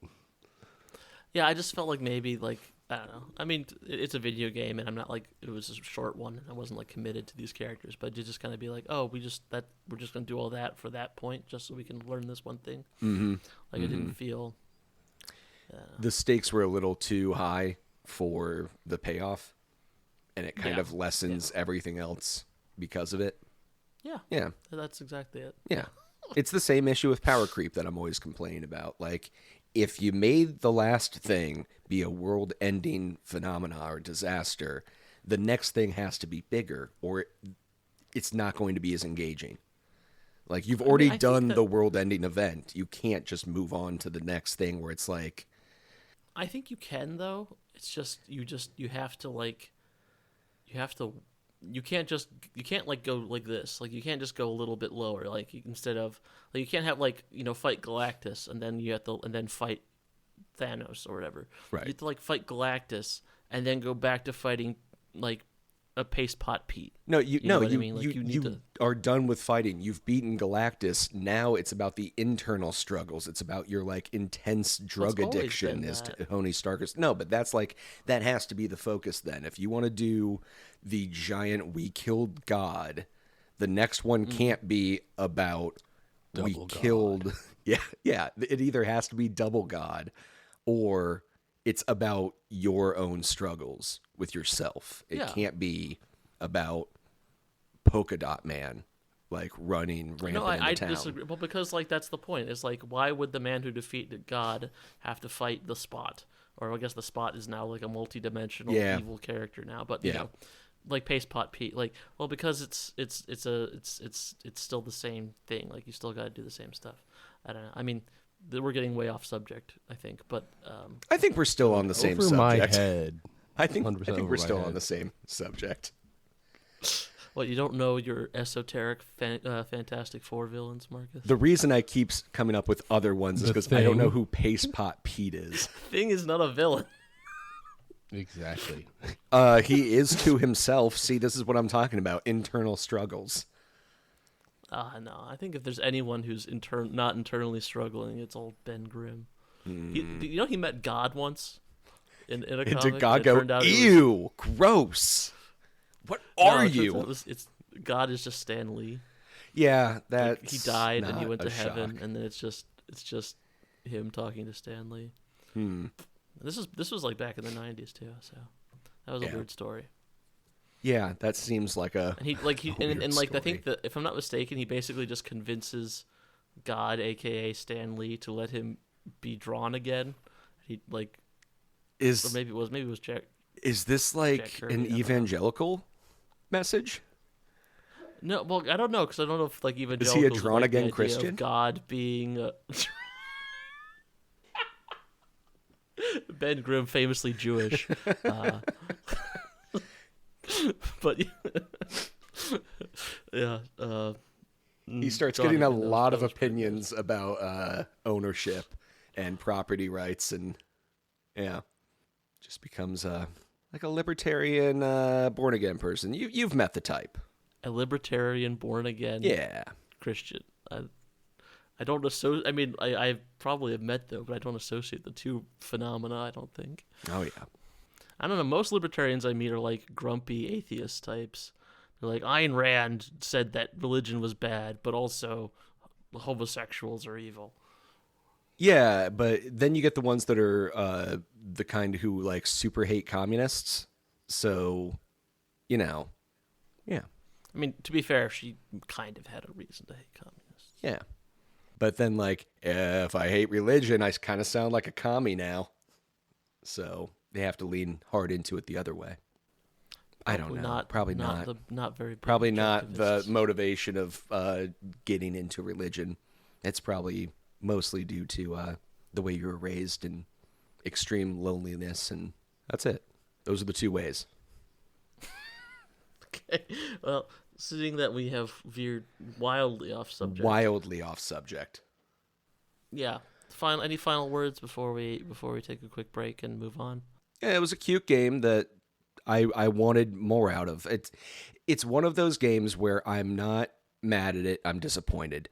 Yeah, I just felt like maybe like, I don't know. I mean, it's a video game, and I'm not like, it was a short one, and I wasn't like committed to these characters, but you just kind of be like, oh, we're just gonna do all that for that point, just so we can learn this one thing. Like it didn't feel. The stakes were a little too high for the payoff, and it kind of lessens everything else because of it. Yeah. Yeah. That's exactly it. Yeah. It's the same issue with power creep that I'm always complaining about. Like, if you made the last thing be a world-ending phenomena or disaster, the next thing has to be bigger, or it's not going to be as engaging. Like, you've already done the world-ending event. You can't just move on to the next thing where it's like... I think you can, though. It's just you have to you can't like go like this. Like you can't just go a little bit lower. Like instead of like you can't have like fight Galactus and then fight Thanos or whatever. Right. You have to like fight Galactus and then go back to fighting like a paste pot Pete. No, you know what I mean? Like, you, you need you to... are done with fighting. You've beaten Galactus. Now it's about the internal struggles. It's about your like intense drug addiction as Tony Stark is. No, but that's like that has to be the focus then. If you want to do the giant we killed God, the next one can't be about Double we God. killed. Yeah. It either has to be double God or it's about your own struggles with yourself. It can't be about Polka Dot Man, like running rampant into town. Disagree. Well, because like that's the point. It's like, why would the man who defeated God have to fight the Spot? Or I guess the Spot is now like a multi-dimensional evil character now. But you know, like Paste Pot Pete, like because it's still the same thing. Like you still got to do the same stuff. I don't know. I mean, we're getting way off subject, I think, but I think we're still on the same over subject. My head. I think we're still head. on the same subject. What, you don't know your esoteric Fantastic Four villains, Marcus? The reason I keep coming up with other ones is because I don't know who Paste Pot Pete is. Thing is not a villain. Exactly. He is to himself. See, this is what I'm talking about. Internal struggles. No, I think if there's anyone who's not internally struggling, it's old Ben Grimm. He met God once in a comic. Did God go, ew, gross. What are you? God is just Stan Lee. Yeah, that he died and he went to heaven, and then it's just him talking to Stan Lee. This was like back in the 90s too, so that was a weird story. Yeah, that seems like a and I think that if I'm not mistaken, he basically just convinces God, aka Stan Lee, to let him be drawn again. He or maybe it was Jack. Is this like an evangelical message? No, well, I don't know because I don't know if like evangelical. Is he a drawn again Christian? Of God being Ben Grimm, famously Jewish. But yeah, he starts getting a lot of opinions about ownership and property rights, and just becomes like a libertarian born again person. You've met the type. A libertarian born again Christian. I don't associate. I mean, I probably have met them, but I don't associate the two phenomena. I don't think. Oh yeah. I don't know. Most libertarians I meet are like grumpy atheist types. They're like, Ayn Rand said that religion was bad, but also homosexuals are evil. Yeah, but then you get the ones that are the kind who like super hate communists. So, yeah. I mean, to be fair, she kind of had a reason to hate communists. Yeah. But then like, if I hate religion, I kind of sound like a commie now. So they have to lean hard into it the other way. I don't know. Probably not. Not very. Probably not the motivation of getting into religion. It's probably mostly due to the way you were raised and extreme loneliness, and that's it. Those are the two ways. Okay. Well, seeing that we have veered wildly off subject. Yeah. Any final words before we take a quick break and move on? Yeah, it was a cute game that I wanted more out of. It's one of those games where I'm not mad at it. I'm disappointed.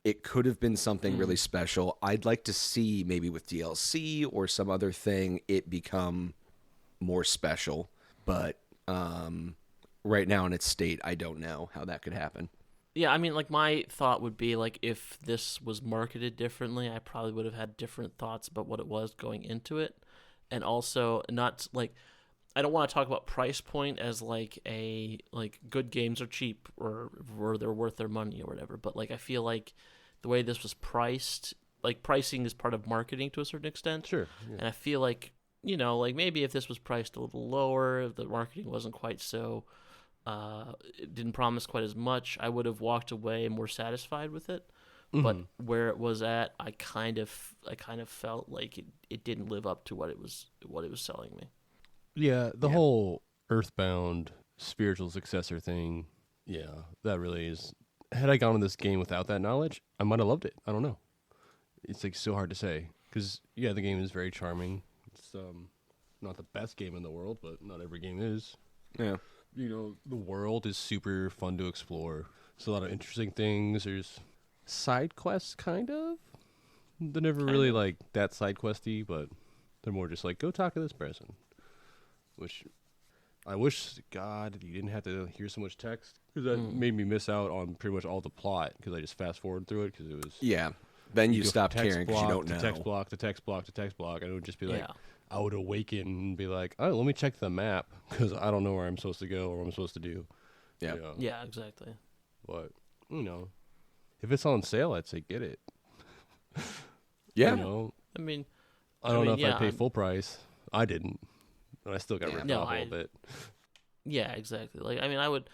It could have been something really special. I'd like to see maybe with DLC or some other thing it become more special. But right now in its state, I don't know how that could happen. Yeah, I mean, like, my thought would be, like, if this was marketed differently, I probably would have had different thoughts about what it was going into it. And also, not, like, I don't want to talk about price point as, like, good games are cheap or they're worth their money or whatever. But, like, I feel like the way this was priced, like, pricing is part of marketing to a certain extent. Sure. Yeah. And I feel like, like, maybe if this was priced a little lower, if the marketing wasn't quite so... it didn't promise quite as much, I would have walked away more satisfied with it. Mm-hmm. But where it was at, I kind of felt like it didn't live up to what it was selling me. Yeah, the whole Earthbound spiritual successor thing. Yeah, that really is. Had I gone in this game without that knowledge, I might have loved it. I don't know. It's like so hard to say because the game is very charming. It's not the best game in the world, but not every game is. Yeah. The world is super fun to explore. There's a lot of interesting things. There's side quests, kind of. They're never really like that side questy, but they're more just like, go talk to this person. Which I wish, God, you didn't have to hear so much text. Because that made me miss out on pretty much all the plot. Because I just fast forward through it. Because it was... Yeah. Then you go stop from text caring because you block don't know. to text block to text block to text block. And it would just be like... Yeah. I would awaken and be like, oh, let me check the map. Because I don't know where I'm supposed to go or what I'm supposed to do. Yeah. Yeah, exactly. But, if it's on sale, I'd say get it. Yeah. I mean, I don't know if I'd pay full price. I didn't. And I still got ripped off a little bit. Yeah, exactly. Like, I mean, I would,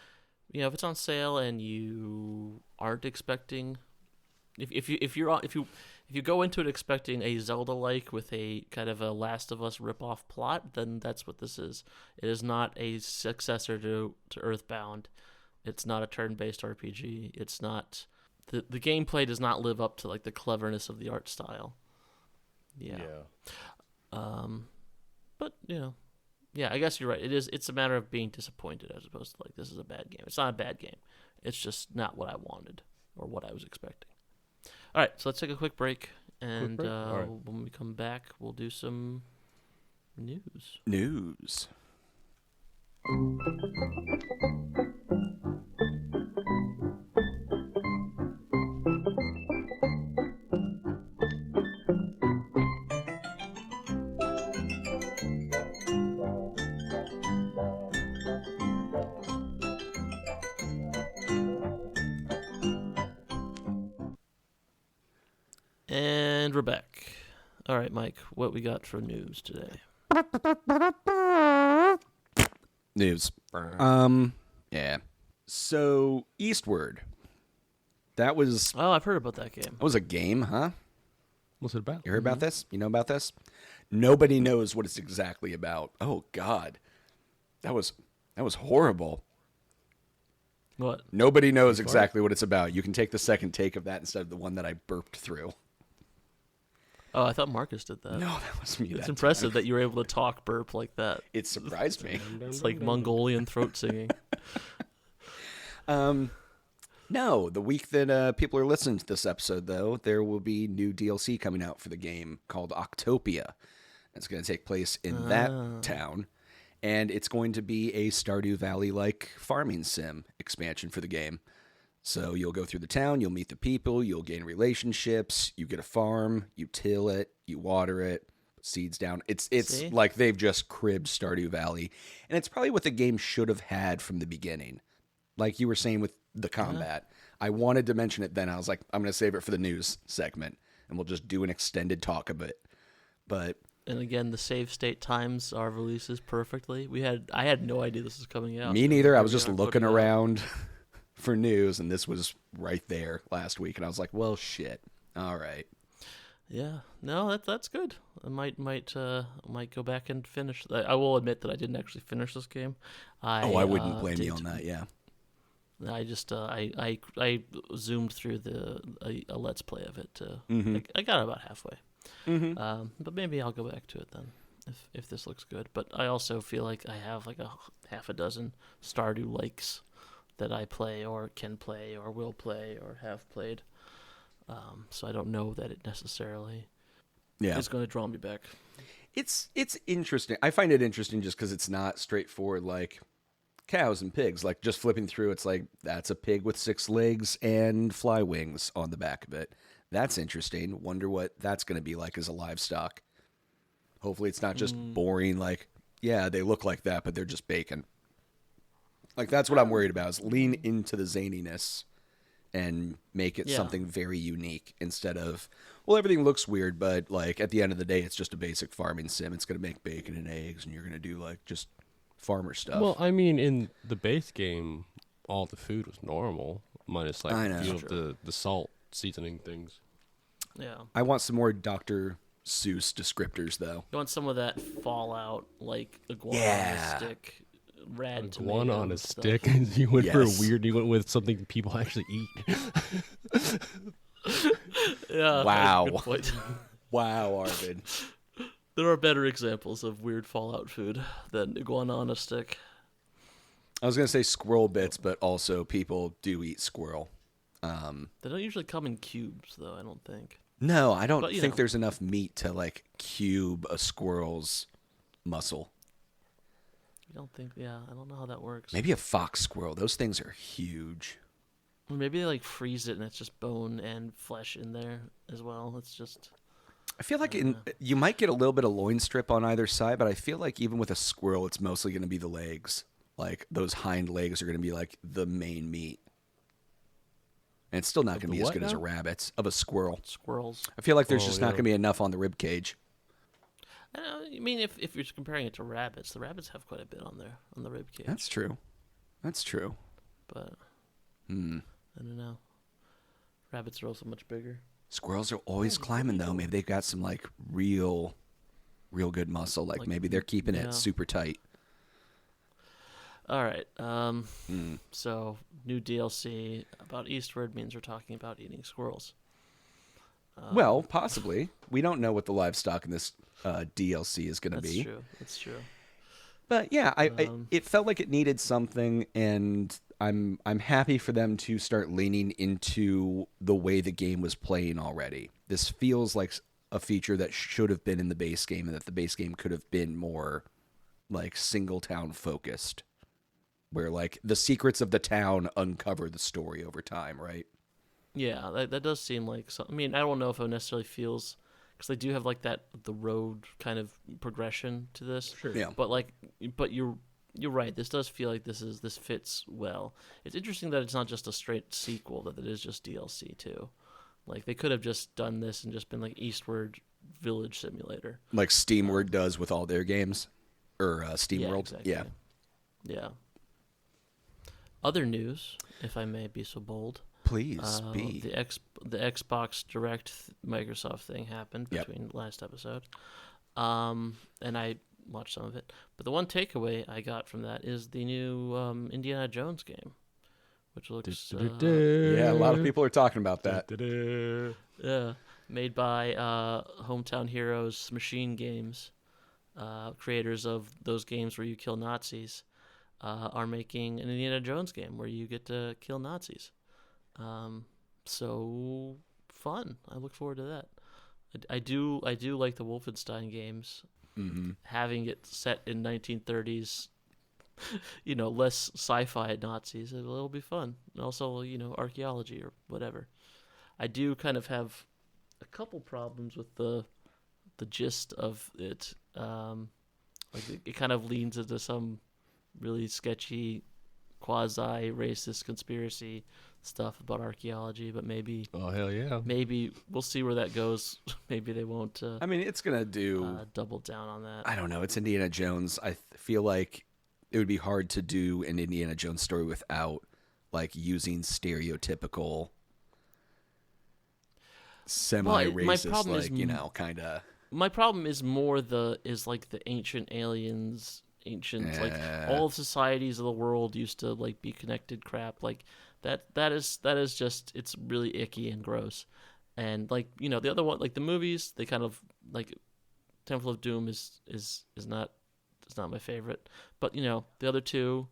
if it's on sale and you aren't expecting, if you go into it expecting a Zelda-like with a kind of a Last of Us rip-off plot, then that's what this is. It is not a successor to Earthbound. It's not a turn-based RPG. It's not the gameplay does not live up to like the cleverness of the art style. Yeah. But yeah, I guess you're right. It's a matter of being disappointed as opposed to like this is a bad game. It's not a bad game. It's just not what I wanted or what I was expecting. All right, so let's take a quick break, and All right. when we come back, we'll do some news. News. And we're back. All right, Mike, what we got for news today? News. Yeah. So, Eastward. That was... Oh, I've heard about that game. That was a game, huh? What's it about? You heard about this? You know about this? Nobody knows what it's exactly about. Oh, God. That was horrible. What? Nobody knows exactly what it's about. You can take the second take of that instead of the one that I burped through. Oh, I thought Marcus did that. No, that was me. It's impressive that you were able to talk burp like that. It surprised me. It's like Mongolian throat singing. No, the week that people are listening to this episode, though, there will be new DLC coming out for the game called OCTOPIA. It's going to take place in that town, and it's going to be a Stardew Valley-like farming sim expansion for the game. So you'll go through the town, you'll meet the people, you'll gain relationships, you get a farm, you till it, you water it, put seeds down. It's See? like they've just cribbed Stardew Valley, and it's probably what the game should have had from the beginning. Like you were saying with the combat. I wanted to mention it then. I was like, I'm going to save it for the news segment, and we'll just do an extended talk of it. But... And again, the save state times our releases perfectly. I had no idea this was coming out. Me neither. I was Here we just are looking putting it out. around for news, and this was right there last week, and I was like, well, shit. All right. Yeah, no, that's good. I might go back and finish. I will admit that I didn't actually finish this game. I wouldn't blame you on that. Yeah. I just I zoomed through a let's play of it. Mm-hmm. I got about halfway. Mm-hmm. But maybe I'll go back to it then if this looks good. But I also feel like I have like a half a dozen Stardew likes that I play or can play or will play or have played. So I don't know that it necessarily is going to draw me back. It's interesting. I find it interesting just because it's not straightforward like cows and pigs. Like just flipping through, it's like that's a pig with 6 legs and fly wings on the back of it. That's interesting. Wonder what that's going to be like as a livestock. Hopefully it's not just boring like, yeah, they look like that, but they're just bacon. Like that's what I'm worried about is lean into the zaniness and make it something very unique instead of, well, everything looks weird, but like at the end of the day, it's just a basic farming sim. It's going to make bacon and eggs and you're going to do like just farmer stuff. Well, I mean, in the base game, all the food was normal, minus like I know. a few of the salt seasoning things. Yeah. I want some more Dr. Seuss descriptors though. You want some of that Fallout like iguana Yeah. stick rad Iguana tomato on a stuff. stick. You went for a Yes. weird. You went with something people actually eat. Yeah. Wow. Good point. Wow, Arvid. There are better examples of weird Fallout food than iguana on a stick. I was going to say squirrel bits, but also people do eat squirrel. They don't usually come in cubes, though, I don't think. No, I don't But, you think know. there's enough meat to like cube a squirrel's muscle. I don't think, yeah, I don't know how that works. Maybe a fox squirrel. Those things are huge. Or maybe they, like, freeze it and it's just bone and flesh in there as well. It's just... I feel like you might get a little bit of loin strip on either side, but I feel like even with a squirrel, it's mostly going to be the legs. Like those hind legs are going to be like the main meat. And it's still not going to the be as what good as a now? rabbit's of a squirrel. Squirrels. I feel like there's Oh, just not yeah. going to be enough on the rib cage. I mean, if you're comparing it to rabbits, the rabbits have quite a bit on there, on the rib cage. That's true. That's true. But, Hmm. I don't know. Rabbits are also much bigger. Squirrels are always climbing though. Maybe they've got some like real good muscle. Like maybe they're keeping yeah. it super tight. All right. So, new DLC about Eastward means we're talking about eating squirrels. Well, possibly. We don't know what the livestock in this DLC is going to That's be. true. That's true. But yeah, it felt like it needed something, and I'm happy for them to start leaning into the way the game was playing already. This feels like a feature that should have been in the base game, and that the base game could have been more like single town focused, where like the secrets of the town uncover the story over time, right? Yeah, that does seem like something. I mean, I don't know if it necessarily feels, because they do have like the road kind of progression to this. Sure. Yeah. But you're right. This does feel like this fits well. It's interesting that it's not just a straight sequel; that it is just DLC too. Like they could have just done this and just been like Eastward Village Simulator. Like SteamWorld does with all their games, or SteamWorld. Yeah, exactly. Yeah. Yeah. Other news, if I may be so bold. Please be. The Xbox Direct Microsoft thing happened Yep. between last episode, and I watched some of it. But the one takeaway I got from that is the new Indiana Jones game, which looks Yeah, a lot of people are talking about that. made by Hometown Heroes Machine Games, creators of those games where you kill Nazis, are making an Indiana Jones game where you get to kill Nazis. So fun. I look forward to that. I do like the Wolfenstein games. Mm-hmm. Having it set in 1930s, less sci-fi Nazis, it'll be fun. And also, archaeology or whatever. I do kind of have a couple problems with the gist of it. It kind of leans into some really sketchy, quasi-racist conspiracy stuff about archaeology, but maybe Oh hell yeah! maybe we'll see where that goes. Maybe they won't I mean, it's going to do... double down on that. I don't know. It's Indiana Jones. I feel like it would be hard to do an Indiana Jones story without, like, using stereotypical semi-racist, problem is kind of... My problem is more the ancient aliens, like all societies of the world used to like be connected crap. Like that is just, it's really icky and gross. And like, the other one, like the movies, they kind of like Temple of Doom is not, it's not my favorite. But the other two,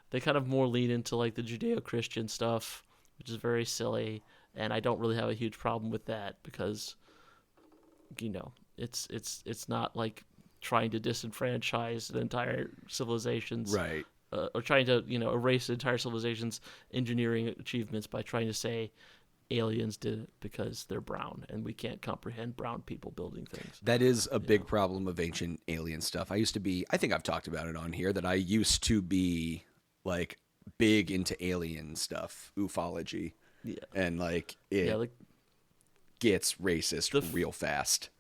they kind of more lean into like the Judeo-Christian stuff, which is very silly, and I don't really have a huge problem with that because it's not like trying to disenfranchise an entire civilization's Right. Or trying to erase the entire civilization's engineering achievements by trying to say aliens did it because they're brown and we can't comprehend brown people building things. That is a big problem of ancient alien stuff. I think I've talked about it on here, that I used to be like big into alien stuff, ufology. Yeah. And like it gets racist real fast.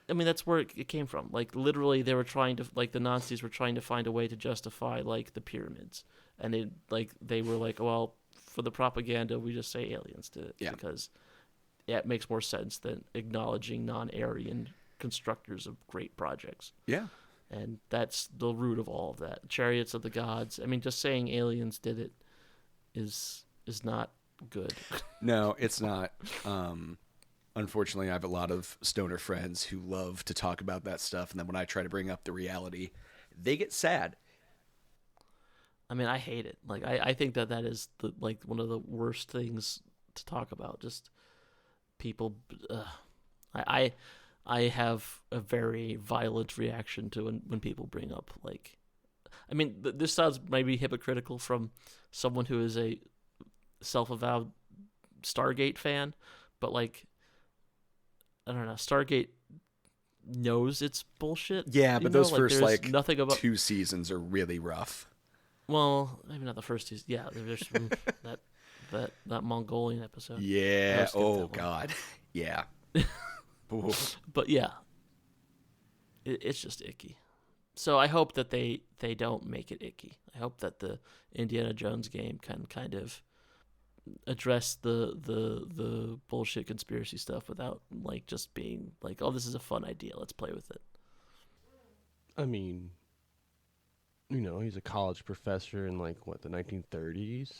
I mean, that's where it came from. Like, literally, they were trying to, like, the Nazis were trying to find a way to justify, like, the pyramids. And they were like, well, for the propaganda, we just say aliens did it. Yeah. Because it makes more sense than acknowledging non-Aryan constructors of great projects. Yeah. And that's the root of all of that. Chariots of the gods. I mean, just saying aliens did it is not good. No, it's not. Unfortunately, I have a lot of stoner friends who love to talk about that stuff, and then when I try to bring up the reality, they get sad. I mean, I hate it. Like, I think that is one of the worst things to talk about. Just people. I have a very violent reaction to when people bring up, like, I mean, this sounds maybe hypocritical from someone who is a self-avowed Stargate fan, but, like, I don't know, Stargate knows it's bullshit. Yeah, but those first, like, nothing about 2 seasons are really rough. Well, maybe not the first season. Yeah, there's that Mongolian episode. Yeah. Oh God. Yeah. But yeah, it's just icky. So I hope that they don't make it icky. I hope that the Indiana Jones game can kind of address the bullshit conspiracy stuff without, like, just being like, oh, this is a fun idea, let's play with it. I mean, you know, he's a college professor in, like, what, the 1930s?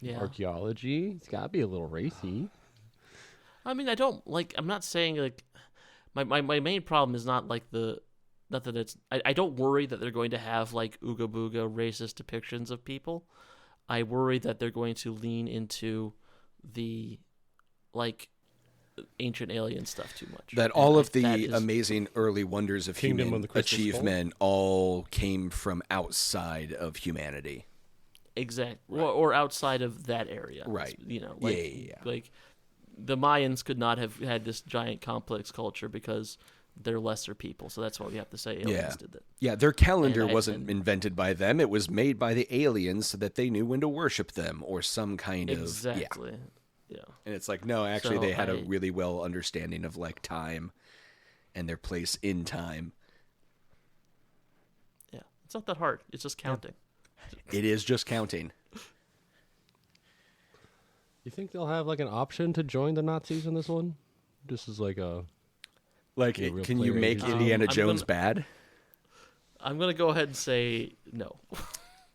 Yeah. Archaeology. It's got to be a little racy. I mean, I'm not saying, like, my main problem is not, like, not that it's, I don't worry that they're going to have, like, ooga booga racist depictions of people. I worry that they're going to lean into the, like, ancient alien stuff too much. That all of the amazing early wonders of human achievement all came from outside of humanity. Exactly. Right. Or outside of that area. Right. You know, like, like the Mayans could not have had this giant complex culture because they're lesser people. So that's why we have to say aliens did that. Yeah, their calendar wasn't invented by them. It was made by the aliens so that they knew when to worship them or some kind of... Exactly. Yeah. And it's like, no, actually, they had a really well understanding of, like, time and their place in time. Yeah. It's not that hard. It's just counting. It is just counting. You think they'll have, like, an option to join the Nazis in this one? This is like a... Like, can you make Indiana Jones bad? I'm going to go ahead and say no.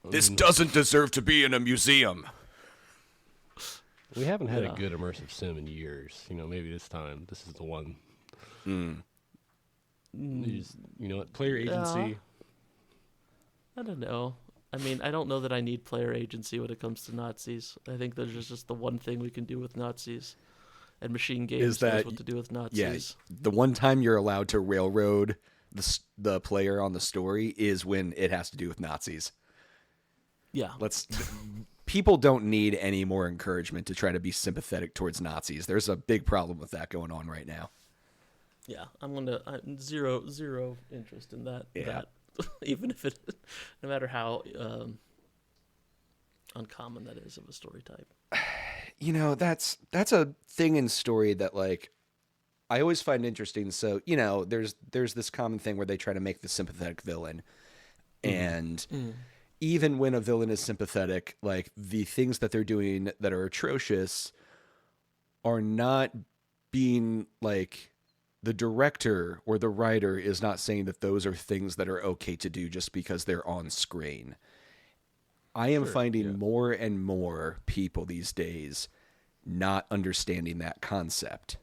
This doesn't deserve to be in a museum. We haven't had a good immersive sim in years. You know, maybe this time, this is the one. You know what? Player agency. I don't know. I mean, I don't know that I need player agency when it comes to Nazis. I think there's just the one thing we can do with Nazis. And Machine Games knows what to do with Nazis. Yeah, the one time you're allowed to railroad the player on the story is when it has to do with Nazis. Yeah. People don't need any more encouragement to try to be sympathetic towards Nazis. There's a big problem with that going on right now. Yeah, zero interest in that. Yeah. That, even if it, no matter how uncommon that is of a story type. You know, that's a thing in story that, like, I always find interesting. So, you know, there's this common thing where they try to make the sympathetic villain. And even when a villain is sympathetic, like, the things that they're doing that are atrocious are not being, like, the director or the writer is not saying that those are things that are okay to do just because they're on screen. I am finding more and more people these days not understanding that concept.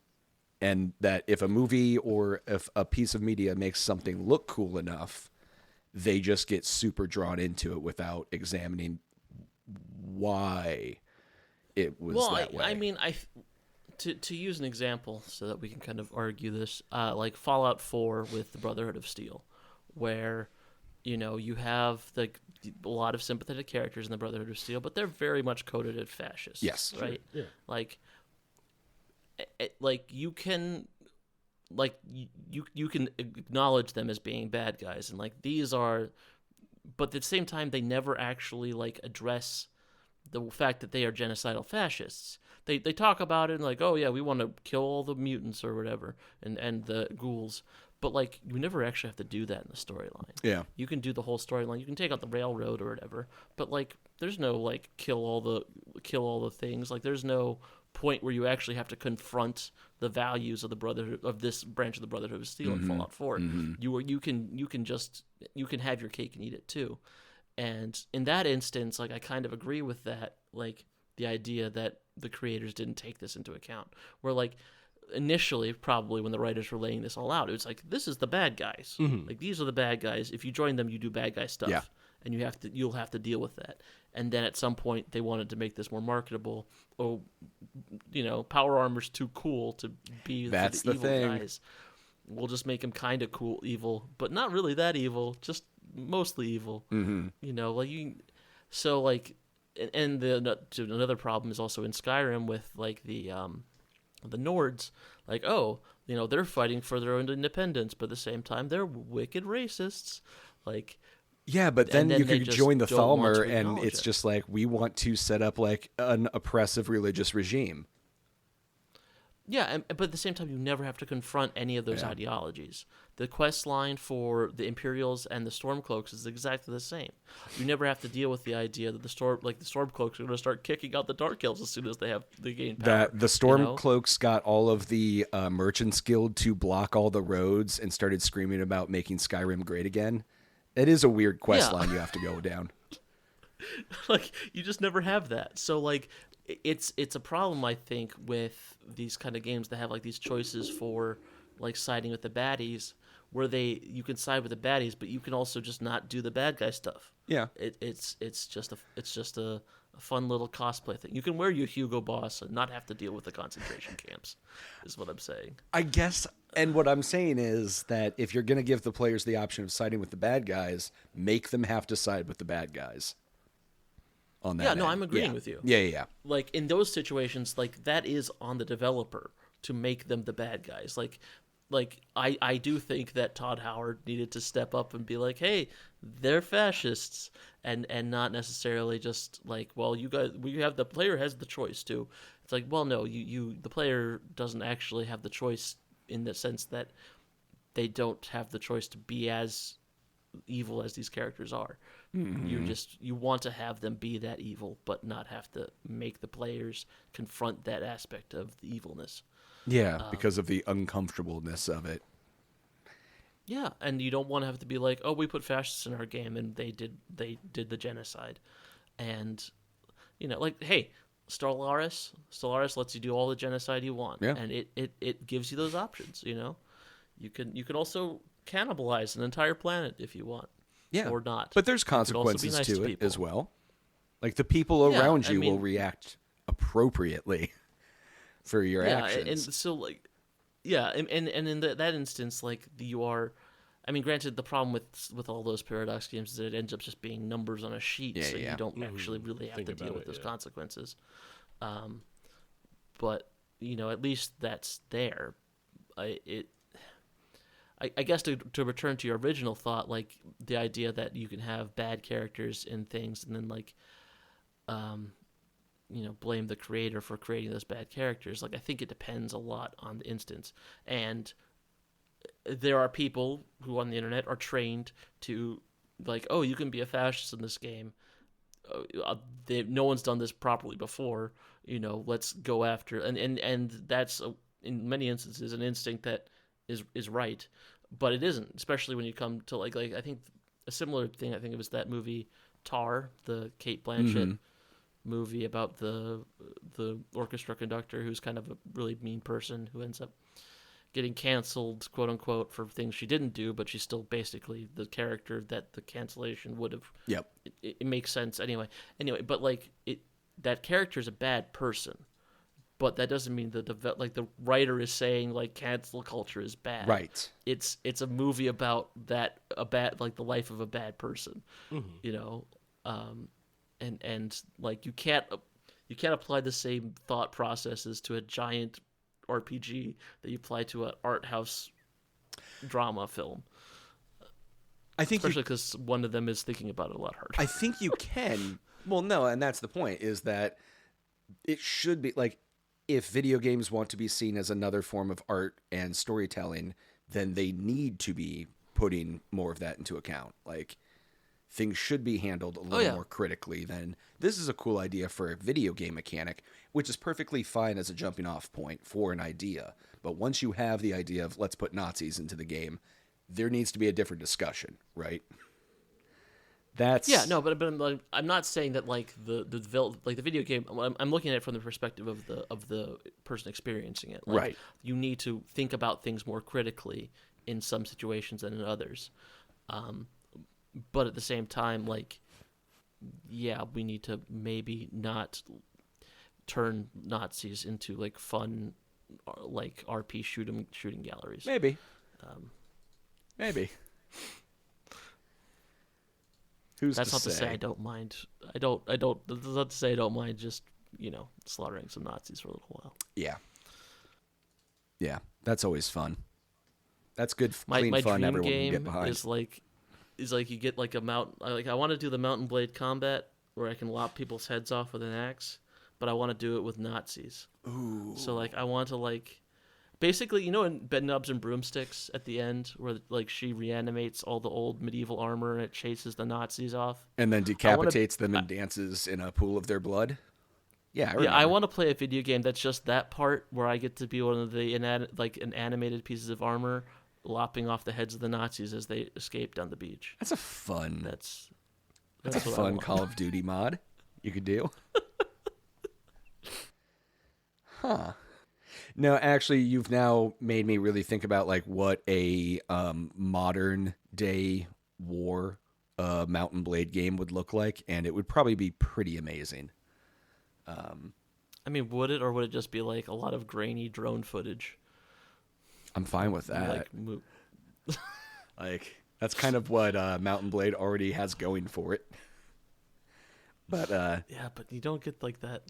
And that if a movie or if a piece of media makes something look cool enough, they just get super drawn into it without examining why it was that way. I mean, to use an example so that we can kind of argue this, like Fallout 4 with the Brotherhood of Steel, where, you know, you have a lot of sympathetic characters in the Brotherhood of Steel, but they're very much coded as fascists. Yes. Right? Sure. Yeah. Like you can, like, you can acknowledge them as being bad guys, and, like, these are, but at the same time, they never actually, like, address the fact that they are genocidal fascists. They talk about it and, like, oh yeah, we want to kill all the mutants or whatever, and the ghouls. But, like, you never actually have to do that in the storyline. Yeah. You can do the whole storyline. You can take out the railroad or whatever. But, like, there's no, like, kill all the things. Like, there's no point where you actually have to confront the values of the Brotherhood, of this branch of the Brotherhood of Steel in Fallout 4. You can have your cake and eat it too. And in that instance, like, I kind of agree with that, like, the idea that the creators didn't take this into account. Where, like, initially, probably when the writers were laying this all out, it was like, this is the bad guys. Like, these are the bad guys. If you join them, you do bad guy stuff. Yeah. And you'll have to deal with that. And then at some point, they wanted to make this more marketable. Oh, Power Armor's too cool to be That's the the evil thing. guys. We'll just make him kind of cool, evil, but not really that evil, just mostly evil. So like, and another problem is also in Skyrim with like the Nords, like, they're fighting for their own independence, but at the same time they're wicked racists, like. Yeah, but then you they could just join the don't want to Thalmor, and acknowledge it's it. just like, we want to set up like an oppressive religious regime. Yeah, but at the same time, you never have to confront any of those ideologies. The quest line for the Imperials and the Stormcloaks is exactly the same. You never have to deal with the idea that the Stormcloaks are going to start kicking out the Dark Elves as soon as they gain power. That the Stormcloaks got all of the Merchants Guild to block all the roads and started screaming about making Skyrim great again. It is a weird quest line you have to go down. Like, you just never have that. So like, it's a problem, I think, with these kind of games that have like these choices for like siding with the baddies, where you can side with the baddies, but you can also just not do the bad guy stuff. Yeah. It's just a fun little cosplay thing. You can wear your Hugo Boss and not have to deal with the concentration camps, is what I'm saying. I guess, and what I'm saying is that if you're going to give the players the option of siding with the bad guys, make them have to side with the bad guys. On that Yeah, no, end. I'm agreeing with you. Yeah. Like, in those situations, like, that is on the developer to make them the bad guys. Like I do think that Todd Howard needed to step up and be like, hey, they're fascists, and not necessarily just like, well, the player has the choice too. It's like, well, no, the player doesn't actually have the choice in the sense that they don't have the choice to be as evil as these characters are. You want to have them be that evil, but not have to make the players confront that aspect of the evilness. Yeah, because of the uncomfortableness of it. Yeah, and you don't want to have to be like, oh, we put fascists in our game and they did the genocide. And like, hey, Stellaris lets you do all the genocide you want. Yeah. And it gives you those options, You can also cannibalize an entire planet if you want. Yeah. Or not. But there's You could also be consequences nice to it people. as well. Like, the people around I you will mean- react appropriately for your actions. And so like, and in that instance, like, you are, I mean, granted, the problem with all those Paradox games is that it ends up just being numbers on a sheet, so Yeah. you don't actually really have Think to deal about with it, those yeah. consequences. But at least that's there. I guess to return to your original thought, like, the idea that you can have bad characters in things and then like, blame the creator for creating those bad characters. Like, I think it depends a lot on the instance. And there are people who on the internet are trained to, like, oh, you can be a fascist in this game. No one's done this properly before. Let's go after. And that's, in many instances, an instinct that is right. But it isn't, especially when you come to, like I think a similar thing, I think it was that movie Tar, the Kate Blanchett movie about the orchestra conductor who's kind of a really mean person who ends up getting canceled, quote unquote, for things she didn't do, but she's still basically the character that the cancellation would have. Yep. It makes sense anyway, but like, that character is a bad person, but that doesn't mean the writer is saying like cancel culture is bad. Right. It's a movie about the life of a bad person, and like, you can't apply the same thought processes to a giant RPG that you apply to an art house drama film. I think Especially because one of them is thinking about it a lot harder. I think you can. Well, no, and that's the point, is that it should be like, if video games want to be seen as another form of art and storytelling, then they need to be putting more of that into account. Like, things should be handled a little more critically, then this is a cool idea for a video game mechanic, which is perfectly fine as a jumping off point for an idea. But once you have the idea of let's put Nazis into the game, there needs to be a different discussion, right? That's but I'm not saying that like the video game. I'm looking at it from the perspective of the person experiencing it. Like, right. You need to think about things more critically in some situations than in others. But at the same time, like, yeah, we need to maybe not turn Nazis into like fun, like RP shooting galleries. Maybe. Maybe. Who's That's to not to say I don't mind. That's not to say I don't mind just slaughtering some Nazis for a little while. Yeah. Yeah, that's always fun. That's good, My clean fun. dream Everyone game can get behind. is like you get like a mount. I want to do the Mountain Blade combat where I can lop people's heads off with an axe, but I want to do it with Nazis. Ooh. So like I want to like. Basically, in Bedknobs and Broomsticks at the end, where like she reanimates all the old medieval armor and it chases the Nazis off, And then decapitates them and dances in a pool of their blood. Yeah, I want to play a video game that's just that part where I get to be one of the animated pieces of armor, lopping off the heads of the Nazis as they escape down the beach. That's a fun. That's a what I fun want. Call of Duty mod you could do. Huh. No, actually, you've now made me really think about like what a modern day war Mountain Blade game would look like, and it would probably be pretty amazing. I mean, would it, or would it just be like a lot of grainy drone footage? I'm fine with that. Like, Like that's kind of what Mountain Blade already has going for it. But yeah, but you don't get like that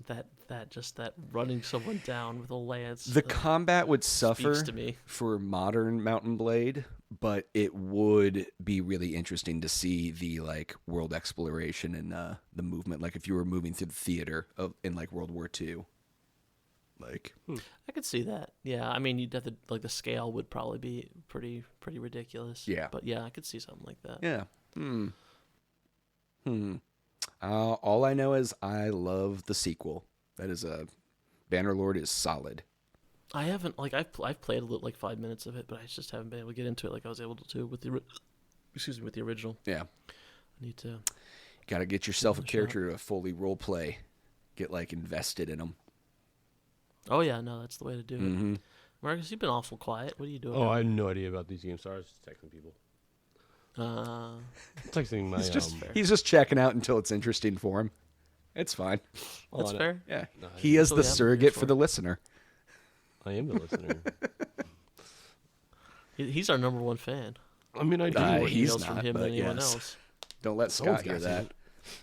running someone down with a lance. the combat would suffer to me. for modern Mountain Blade, but it would be really interesting to see the like world exploration and the movement. Like if you were moving through the theater in like World War II. Like I could see that. Yeah, I mean, you'd have to like the scale would probably be pretty ridiculous. Yeah. But yeah, I could see something like that. yeah. All I know is I love the sequel. That is Bannerlord is solid. I haven't like I've played a little, like 5 minutes of it, but I just haven't been able to get into it like I was able to with the original. Yeah. I need to. Got to get yourself a character to fully role play. Get like invested in them. Oh yeah, no, that's the way to do it. Marcus, you've been awful quiet. What are you doing? Oh, I have no idea about these games. Sorry, I was just texting people. Texting my. He's just checking out until it's interesting for him. It's fine. That's fair. Yeah. No, He is That's what the we have him surrogate for. for the listener. I am the listener. He's our number one fan. I mean, I do. Nah, More he's emails not, from him but than anyone yes. else. Don't let Someone's Scott hear got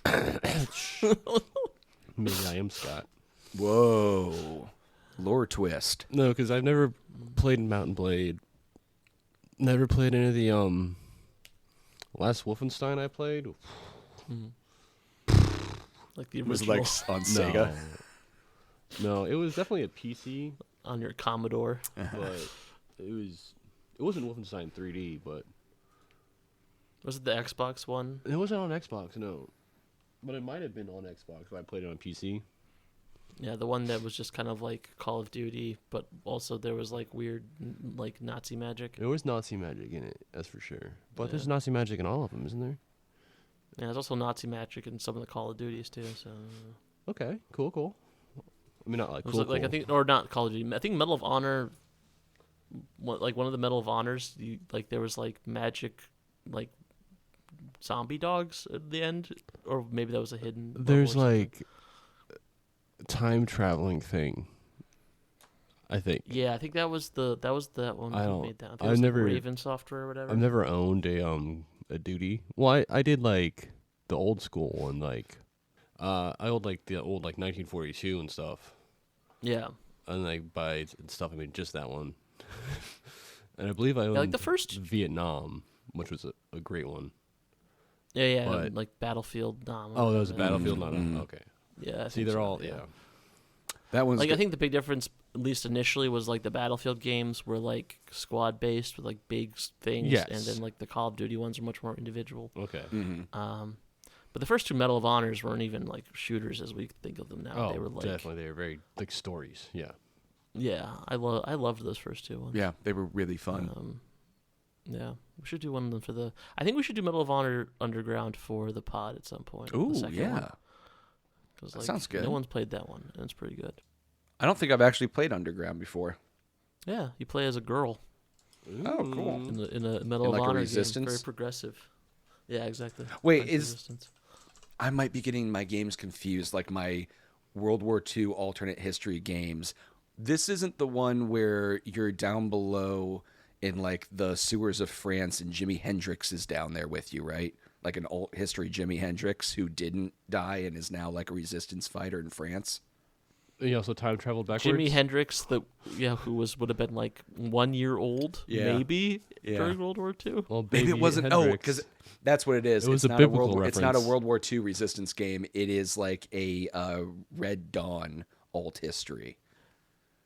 that. Maybe I am Scott. Whoa. Lore twist. No, because I've never played Mountain Blade. Never played any of the last Wolfenstein I played. Like the It was original like on Sega. No, it was definitely a PC, on your Commodore. but it wasn't Wolfenstein 3D, but Was it the Xbox one? it wasn't on Xbox. No, but it might have been on Xbox. But I played it on PC. Yeah, the one that was just kind of like Call of Duty, but also there was like weird like Nazi magic. There was Nazi magic in it, that's for sure. But there's Yeah. Nazi magic in all of them, isn't there? Yeah, there's also Nazi magic in some of the Call of Duties too. So Okay, cool. I mean, not like it was cool. like I think, or not Call of Duty. I think Medal of Honor. Like one of the Medal of Honors, like there was like magic, like zombie dogs at the end, or maybe that was a hidden. level There's or something. like time traveling thing. I think. Yeah, I think that was that one. I who don't- made that. I think I've it was like never- Raven Software or whatever. I've never owned a duty. Well, I did like the old school one, like I owned like the old like 1942 and stuff, Yeah. and like by stuff I mean just that one. And I believe I owned like the first- Vietnam, which was a great one. Yeah, But- like Battlefield. Oh, that was a Battlefield, not a okay. Yeah. I See, think they're so, all yeah. That one's like good. I think the big difference, at least initially, was like the Battlefield games were like squad based with like big things, Yes. and then like the Call of Duty ones are much more individual. Okay. But the first two Medal of Honors weren't even like shooters as we think of them now. Oh, They were like definitely. They were very like stories. Yeah. yeah, I loved those first two ones. Yeah, they were really fun. Yeah, we should do one of them for the. I think we should do Medal of Honor Underground for the pod at some point. Ooh, the second yeah. one. 'Cause, That sounds good. No one's played that one, and it's pretty good. I don't think I've actually played Underground before. Yeah, you play as a girl Oh, cool. in a Medal In, of like, a Honor Resistance? game. Very progressive. Yeah, exactly. Wait, Like is Resistance. I might be getting my games confused, like my World War II alternate history games. This isn't the one where you're down below in like the sewers of France and Jimi Hendrix is down there with you, right? Like an alt history Jimi Hendrix who didn't die and is now like a resistance fighter in France. You also time traveled backwards. Jimi Hendrix, who would have been like 1 year old, Yeah. maybe Yeah. during World War II. Well, Maybe it baby wasn't. Hendrix. Oh, because that's what it is. It was it's a not biblical World. It's not a reference. World War II resistance game. It is like a Red Dawn alt history.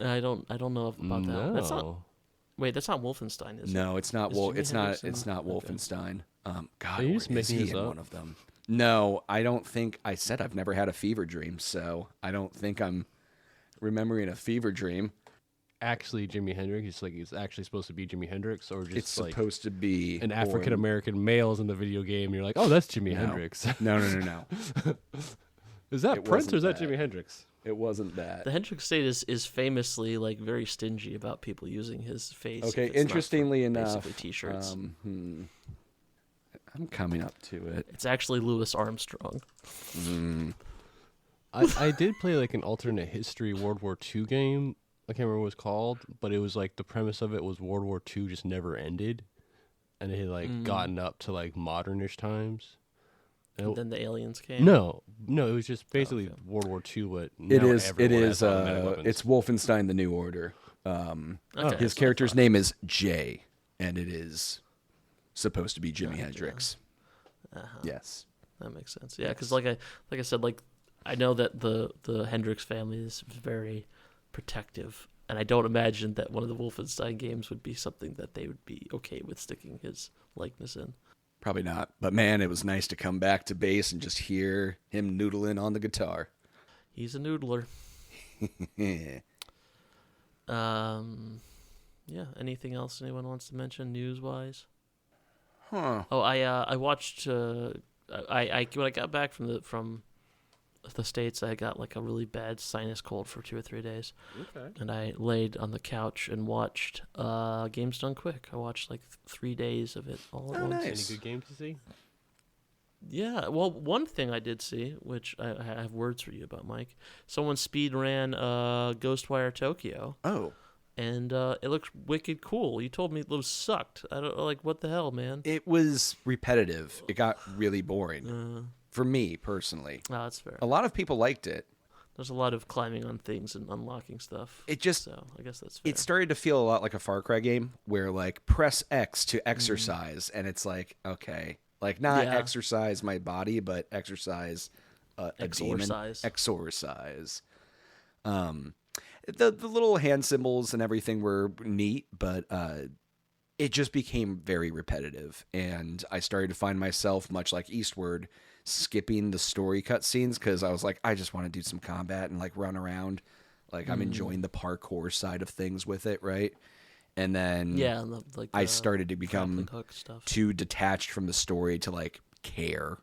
I don't know about that. That's not. No. Wait, that's not Wolfenstein, is it? No, it's not. Is Jimi It's not. Hendrix in It's that? not Okay. Wolfenstein. God, Are you where just is making he this in up? one of them? No, I don't think. I said I've never had a fever dream, so I don't think I'm remembering a fever dream. Actually, Jimi Hendrix. It's actually supposed to be Jimi Hendrix, or just It's like supposed to be an African American males in the video game. You're like, oh, that's Jimi No. Hendrix. No. Is that It Prince or is wasn't that that. Jimi Hendrix? It wasn't that. The Hendrix state is famously like very stingy about people using his face. if Okay, it's not for interestingly enough, basically T-shirts. I'm coming up to it. It's actually Louis Armstrong. I did play like an alternate history World War II game. I can't remember what it was called, but it was like the premise of it was World War II just never ended, and it had like gotten up to like modernish times. And then the aliens came. No, it was just basically okay. World War II, but It now is. It everyone is. has automatic weapons. It's Wolfenstein: The New Order. Okay, His so character's name is Jay, and it is supposed to be Jimi Gotcha. Hendrix. Yes. that makes sense. Yeah, because like I said, like I know that the Hendrix family is very protective, and I don't imagine that one of the Wolfenstein games would be something that they would be okay with sticking his likeness in. Probably not. But man, it was nice to come back to base and just hear him noodling on the guitar. He's a noodler. Yeah. Anything else anyone wants to mention news wise? Huh. Oh, I watched. I when I got back from the States, I got like a really bad sinus cold for 2 or 3 days, okay. and I laid on the couch and watched Games Done Quick. I watched like 3 days of it all at Oh, once. nice. Any good games to see? Yeah, well, one thing I did see, which I have words for you about, Mike. Someone speed ran Ghostwire Tokyo, Oh. and it looked wicked cool. You told me those sucked. I don't like what the hell, man. It was repetitive. It got really boring. For me, personally. Oh, that's fair. A lot of people liked it. There's a lot of climbing on things and unlocking stuff. It just... So I guess that's fair. It started to feel a lot like a Far Cry game where, like, press X to exercise. And it's like, okay. Like, not Yeah. exercise my body, but exercise a demon. Exorcise. Exorcise. The little hand symbols and everything were neat, but it just became very repetitive. And I started to find myself, much like Eastward, skipping the story cutscenes because I was like, I just want to do some combat and like run around. Like I'm enjoying the parkour side of things with it, right? And then Yeah, and like I the started to grappling become hook stuff. too detached from the story to like care.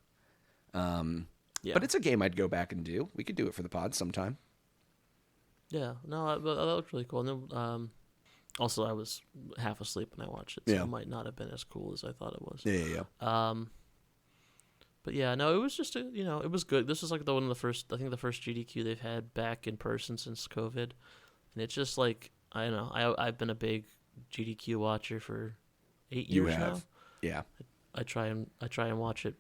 Yeah. But it's a game I'd go back and do. We could do it for the pod sometime. Yeah, no, that looked really cool. And then, also, I was half asleep when I watched it, so Yeah. it might not have been as cool as I thought it was. Yeah. But yeah, no, it was just it was good. This was like the first GDQ they've had back in person since COVID, and it's just like I don't know. I've been a big GDQ watcher for 8 You years have. now. Yeah. I try and watch it,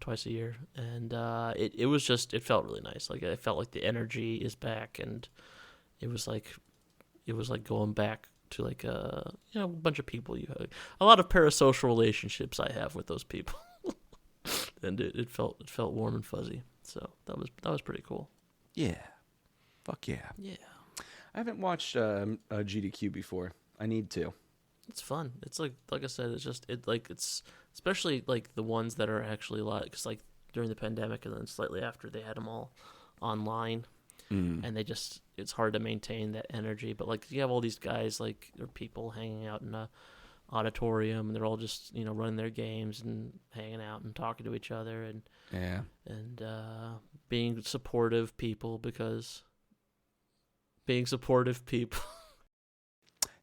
twice a year, and it felt really nice. Like I felt like the energy is back, and it was like going back to like a bunch of people a lot of parasocial relationships I have with those people, and it felt warm and fuzzy. So that was pretty cool. Yeah. Fuck yeah. Yeah. I haven't watched GDQ before. I need to. It's fun. It's like I said, it's especially like the ones that are actually because like during the pandemic and then slightly after they had them all online, and it's hard to maintain that energy. But like you have all these guys like or people hanging out in a auditorium and they're all just running their games and hanging out and talking to each other and being supportive people because being supportive people.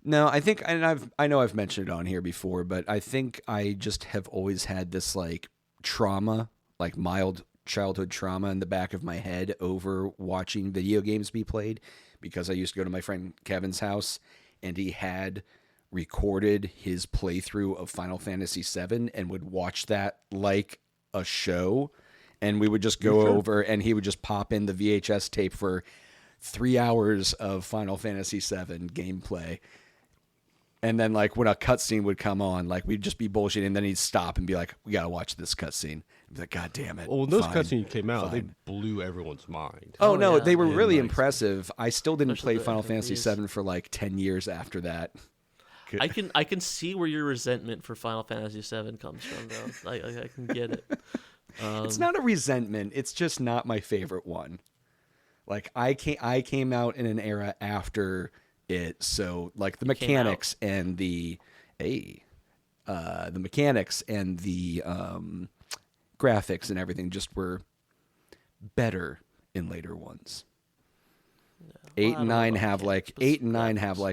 No, I think, and I know I've mentioned it on here before, but I think I just have always had this like trauma, like mild childhood trauma in the back of my head over watching video games be played, because I used to go to my friend Kevin's house and he had recorded his playthrough of Final Fantasy VII and would watch that like a show, and we would just go over and he would just pop in the VHS tape for 3 hours of Final Fantasy VII gameplay. And then, like, when a cutscene would come on, like, we'd just be bullshitting, and then he'd stop and be like, we got to watch this cutscene. I'd be like, God damn it. Well, when those cutscenes came out, they blew everyone's mind. Oh, no, yeah. they were really impressive. I still didn't Especially play Final the Fantasy FMVs. VII for, like, 10 years after that. I can see where your resentment for Final Fantasy VII comes from, though. I can get it. It's not a resentment. It's just not my favorite one. Like, I came out in an era after it, so like the mechanics and the mechanics and the graphics and everything just were better in later ones. Yeah. 8 and 9 have like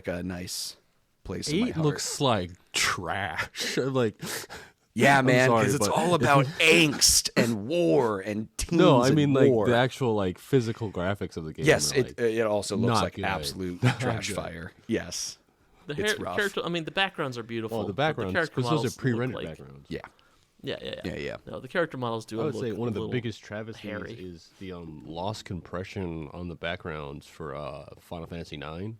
a nice place in my 8 heart. looks like trash. Like, yeah, man, sorry, because it's but all about angst and war and teens. no, I mean and like war. the actual like physical graphics of the game. Yes, are, like, it also looks not like good. absolute Not trash good. fire. Yes, The it's rough. character. I mean, the backgrounds are beautiful. Well, the but backgrounds, character because those models are pre-rendered look like, backgrounds. Yeah. Yeah. No, the character models do. I would look say one of a the little biggest travesties hairy. is the lost compression on the backgrounds for Final Fantasy IX.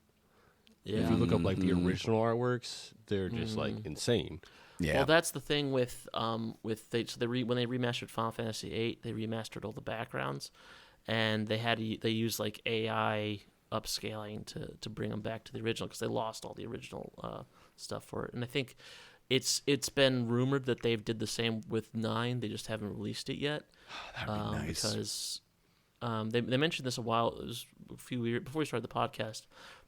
Yeah. If you look up like the original artworks, they're just like insane. Yeah. Well, that's the thing with when they remastered Final Fantasy VIII, they remastered all the backgrounds, and they used like AI upscaling to bring them back to the original because they lost all the original stuff for it. And I think it's been rumored that they did the same with 9. They just haven't released it yet. That'd be nice. Because they mentioned this a while. It was a few years before we started the podcast.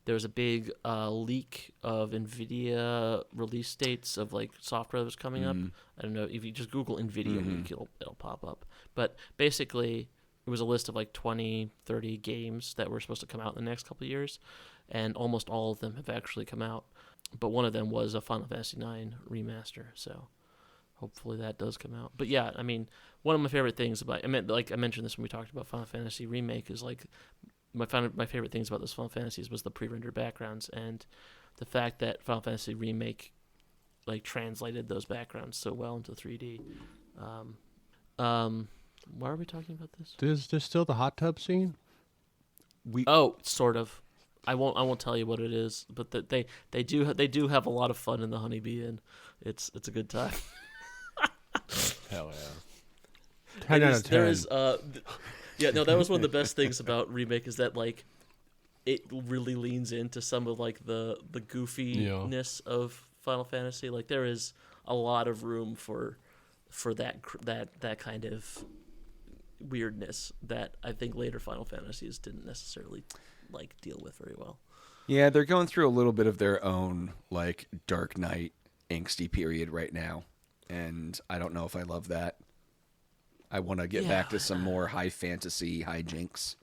There was a big leak of NVIDIA release dates of like software that was coming up. I don't know, if you just Google NVIDIA leak, it'll pop up. But basically, it was a list of like 20, 30 games that were supposed to come out in the next couple of years, and almost all of them have actually come out. But one of them was a Final Fantasy IX remaster, so hopefully that does come out. But yeah, I mean, one of my favorite things about I mentioned this when we talked about Final Fantasy Remake is like my favorite things about those Final Fantasies was the pre-rendered backgrounds and the fact that Final Fantasy Remake like translated those backgrounds so well into 3D. Why are we talking about this? There's still the hot tub scene. Sort of. I won't tell you what it is, but that they do have a lot of fun in the Honeybee Inn. It's a good time. Hell yeah. 10 out of 10. There is yeah, no, that was one of the best things about Remake is that like it really leans into some of like the goofiness of Final Fantasy. Like there is a lot of room for that kind of weirdness that I think later Final Fantasies didn't necessarily like deal with very well. Yeah, they're going through a little bit of their own like Dark Knight angsty period right now, and I don't know if I love that. I want to get back to some more high fantasy hijinks.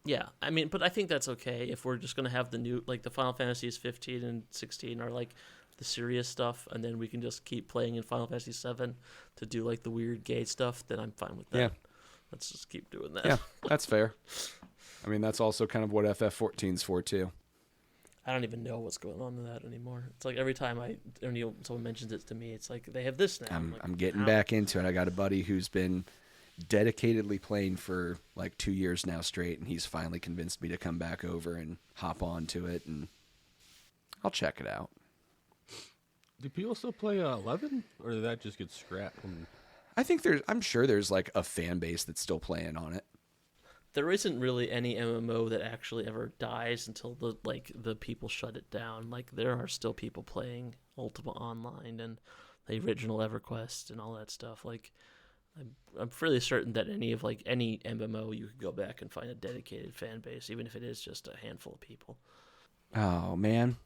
Yeah, I mean, but I think that's okay if we're just going to have the new, like the Final Fantasies 15 and 16 are like the serious stuff, and then we can just keep playing in Final Fantasy 7 to do like the weird gay stuff, then I'm fine with that. Yeah. Let's just keep doing that. Yeah, that's fair. I mean, that's also kind of what FF14's for, too. I don't even know what's going on in that anymore. It's like every time someone mentions it to me, it's like they have this now. I'm getting back into it. I got a buddy who's been dedicatedly playing for like 2 years now straight, and he's finally convinced me to come back over and hop on to it, and I'll check it out. Do people still play 11, or did that just get scrapped? I'm sure there's like a fan base that's still playing on it. There isn't really any MMO that actually ever dies until the people shut it down. Like there are still people playing Ultima Online and the original EverQuest and all that stuff. Like I'm fairly certain that any MMO you could go back and find a dedicated fan base, even if it is just a handful of people. Oh man,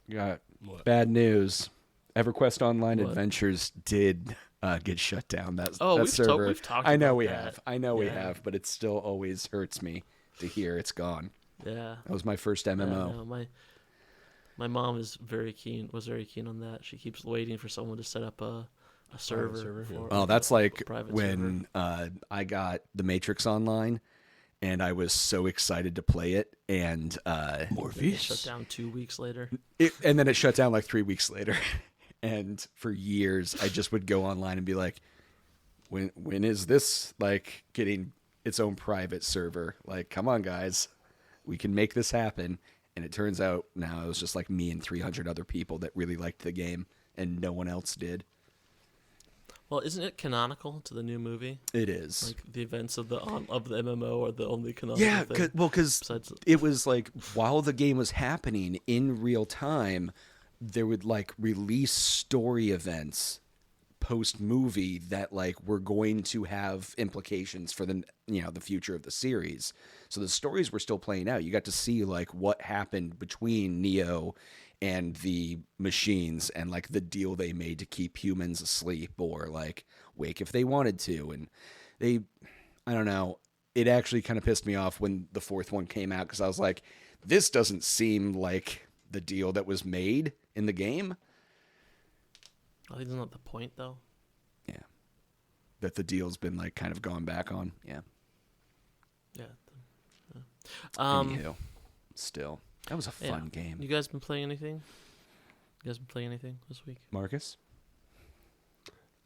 got What? bad news. EverQuest Online What? Adventures did that shut down. That we've server. we've talked I know about we that. have. I know we Yeah. have, but it still always hurts me to hear it's gone. Yeah. That was my first MMO. No, my mom was very keen on that. She keeps waiting for someone to set up a server. server, yeah. Oh, that's like private when I got The Matrix Online, and I was so excited to play it, and It shut down 2 weeks later. and then it shut down like 3 weeks later. And for years, I just would go online and be like, when is this like getting its own private server? Like, come on, guys, we can make this happen. And it turns out now it was just like me and 300 other people that really liked the game, and no one else did. Well, isn't it canonical to the new movie? It is. Like the events of the MMO are the only canonical Yeah, thing. because Besides, it was like while the game was happening in real time, there would like release story events post movie that like were going to have implications for the future of the series. So the stories were still playing out. You got to see like what happened between Neo and the machines and like the deal they made to keep humans asleep or like wake if they wanted to. And I don't know, it actually kind of pissed me off when the fourth one came out, because I was like, this doesn't seem like the deal that was made in the game. I think that's not the point, though. Yeah. That the deal's been like kind of gone back on. Yeah. Yeah. Anywho, still, that was a fun game. You guys been playing anything? You guys been playing anything this week? Marcus?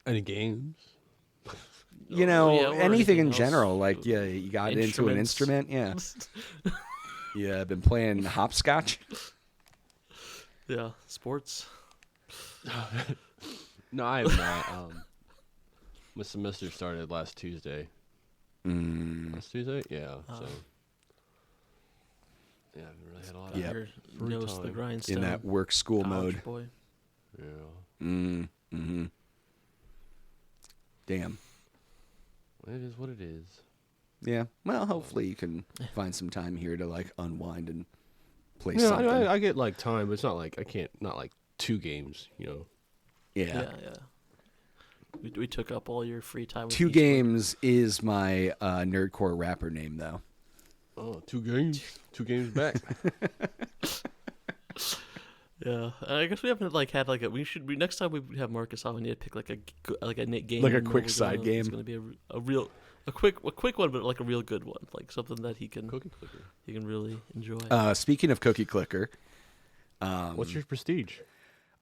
Any games? You know, Yeah, or anything in else. general. Like, yeah, you got into an instrument. Yeah. Yeah, been playing hopscotch. Yeah, sports. No, I have not. My semester started last Tuesday. Last Tuesday? Yeah. So. Yeah, I haven't really had a lot of Yep. Your Free nose to the time. grindstone. In that work school college mode. boy. Yeah. Mm-hmm. Damn. It is what it is. Yeah. Well, hopefully you can find some time here to like unwind and play Yeah, something. I get like time, but it's not like I can't not like 2 games, you know. Yeah. Yeah. We took up all your free time. With 2 Eastward. games is my nerdcore rapper name, though. Oh, 2 games, 2 games back. Yeah, I guess we haven't like had like a. We next time we have Marcus on, we need to pick like a game, Like a and quick we're side game. It's gonna be a quick one, but like a real good one, like something that he can Cookie clicker. really enjoy. Speaking of Cookie Clicker, What's your prestige?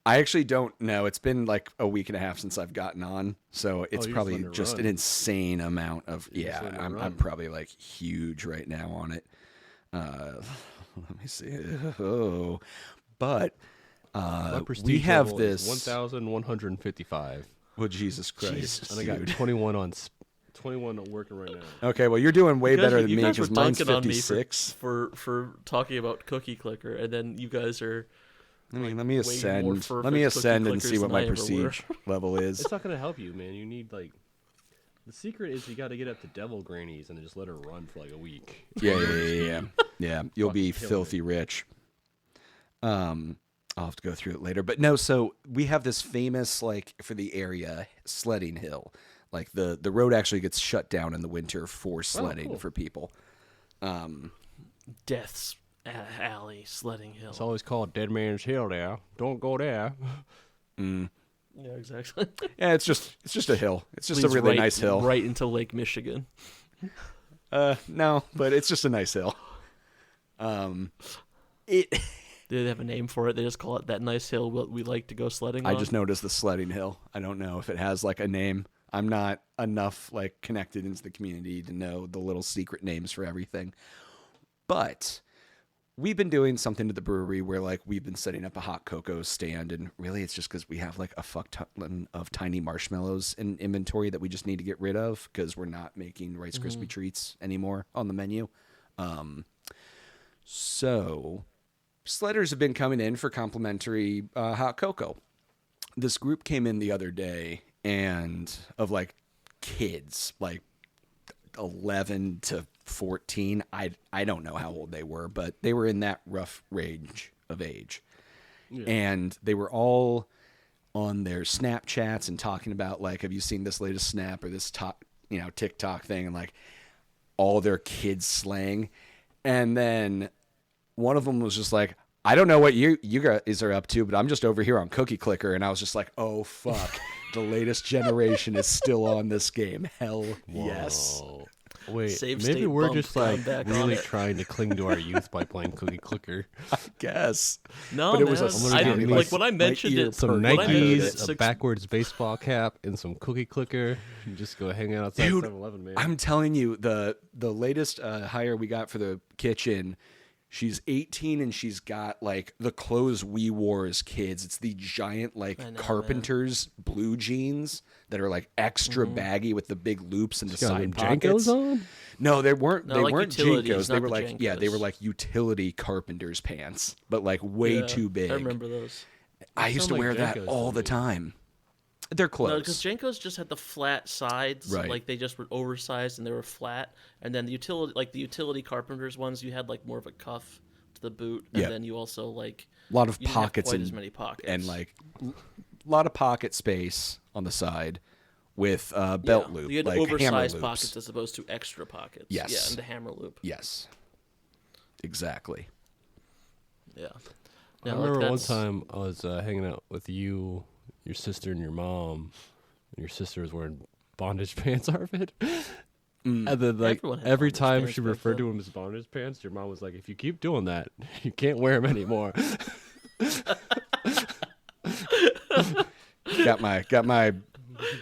I actually don't know. It's been like a week and a half since I've gotten on, so it's you're probably just letting it just run. an insane amount of. You're just Yeah, letting it I'm run. probably like huge right now on it. Let me see. Oh, but My we prestige have level is this. 1,155, Well, Jesus Christ, Jesus. and I got dude. 21 working right now. Okay, well, you're doing way You guys better were- than you me guys were because mine's dunking on me 56. for talking about Cookie Clicker, and then you guys are. Let me way more ascend. Let fervent me Cookie ascend and Clickers see what than my I ever were. prestige level is. It's not gonna help you, man. You need like. The secret is you got to get up to Devil Grannies and just let her run for like a week. Yeah. You'll be Fucking killing filthy rich. I'll have to go through it later. But no, so we have this famous, like, for the area, sledding hill. Like, the road actually gets shut down in the winter for sledding cool. for people. Death's Alley, Sledding Hill. It's always called Dead Man's Hill there. Don't go there. Yeah, exactly. Yeah, it's just a hill. It's just Leads a really right- nice hill. right into Lake Michigan. No, but it's just a nice hill. They have a name for it. They just call it that nice hill we like to go sledding I on. just noticed the sledding hill. I don't know if it has like a name. I'm not enough like connected into the community to know the little secret names for everything. But we've been doing something to the brewery where like we've been setting up a hot cocoa stand, and really it's just because we have like a fuck ton of tiny marshmallows in inventory that we just need to get rid of because we're not making Rice Krispie treats anymore on the menu. So sledders have been coming in for complimentary hot cocoa. This group came in the other day and of like kids, like 11 to 14. I don't know how old they were, but they were in that rough range of age. Yeah. And they were all on their Snapchats and talking about like, have you seen this latest Snap or this TikTok thing, and like all their kids slang. And then one of them was just like, I don't know what you guys are up to, but I'm just over here on Cookie Clicker. And I was just like, oh, fuck. The latest generation is still on this game. Hell yes. Wait, maybe we're just like really trying to cling to our youth by playing Cookie Clicker. I guess. No, but it was like when I mentioned it. Some Nikes, a backwards baseball cap, and some Cookie Clicker. You just go hang out outside 7-Eleven, man. I'm telling you, the latest hire we got for the kitchen, she's 18 and she's got like the clothes we wore as kids. It's the giant Carpenter's blue jeans that are like extra baggy with the big loops and the side pockets. On? No, they weren't. No, they weren't JNCOs. They were like JNCOs. They were like utility Carpenter's pants, but like way too big. I remember those. I used to wear that all the time. They're close. No, because JNCOs just had the flat sides, right? Like they just were oversized and they were flat. And then the utility Carpenter's ones, you had like more of a cuff to the boot, and then you also like a lot of pockets and as many pockets, and like a lot of pocket space on the side with belt loop. You had like oversized pockets as opposed to extra pockets. Yes. Yeah, and the hammer loop. Yes. Exactly. Yeah. I remember one time I was hanging out with you, your sister, and your mom. And your sister was wearing bondage pants, Arvid. And then, like, every time she referred to them as bondage pants, your mom was like, if you keep doing that, you can't wear them anymore. Got my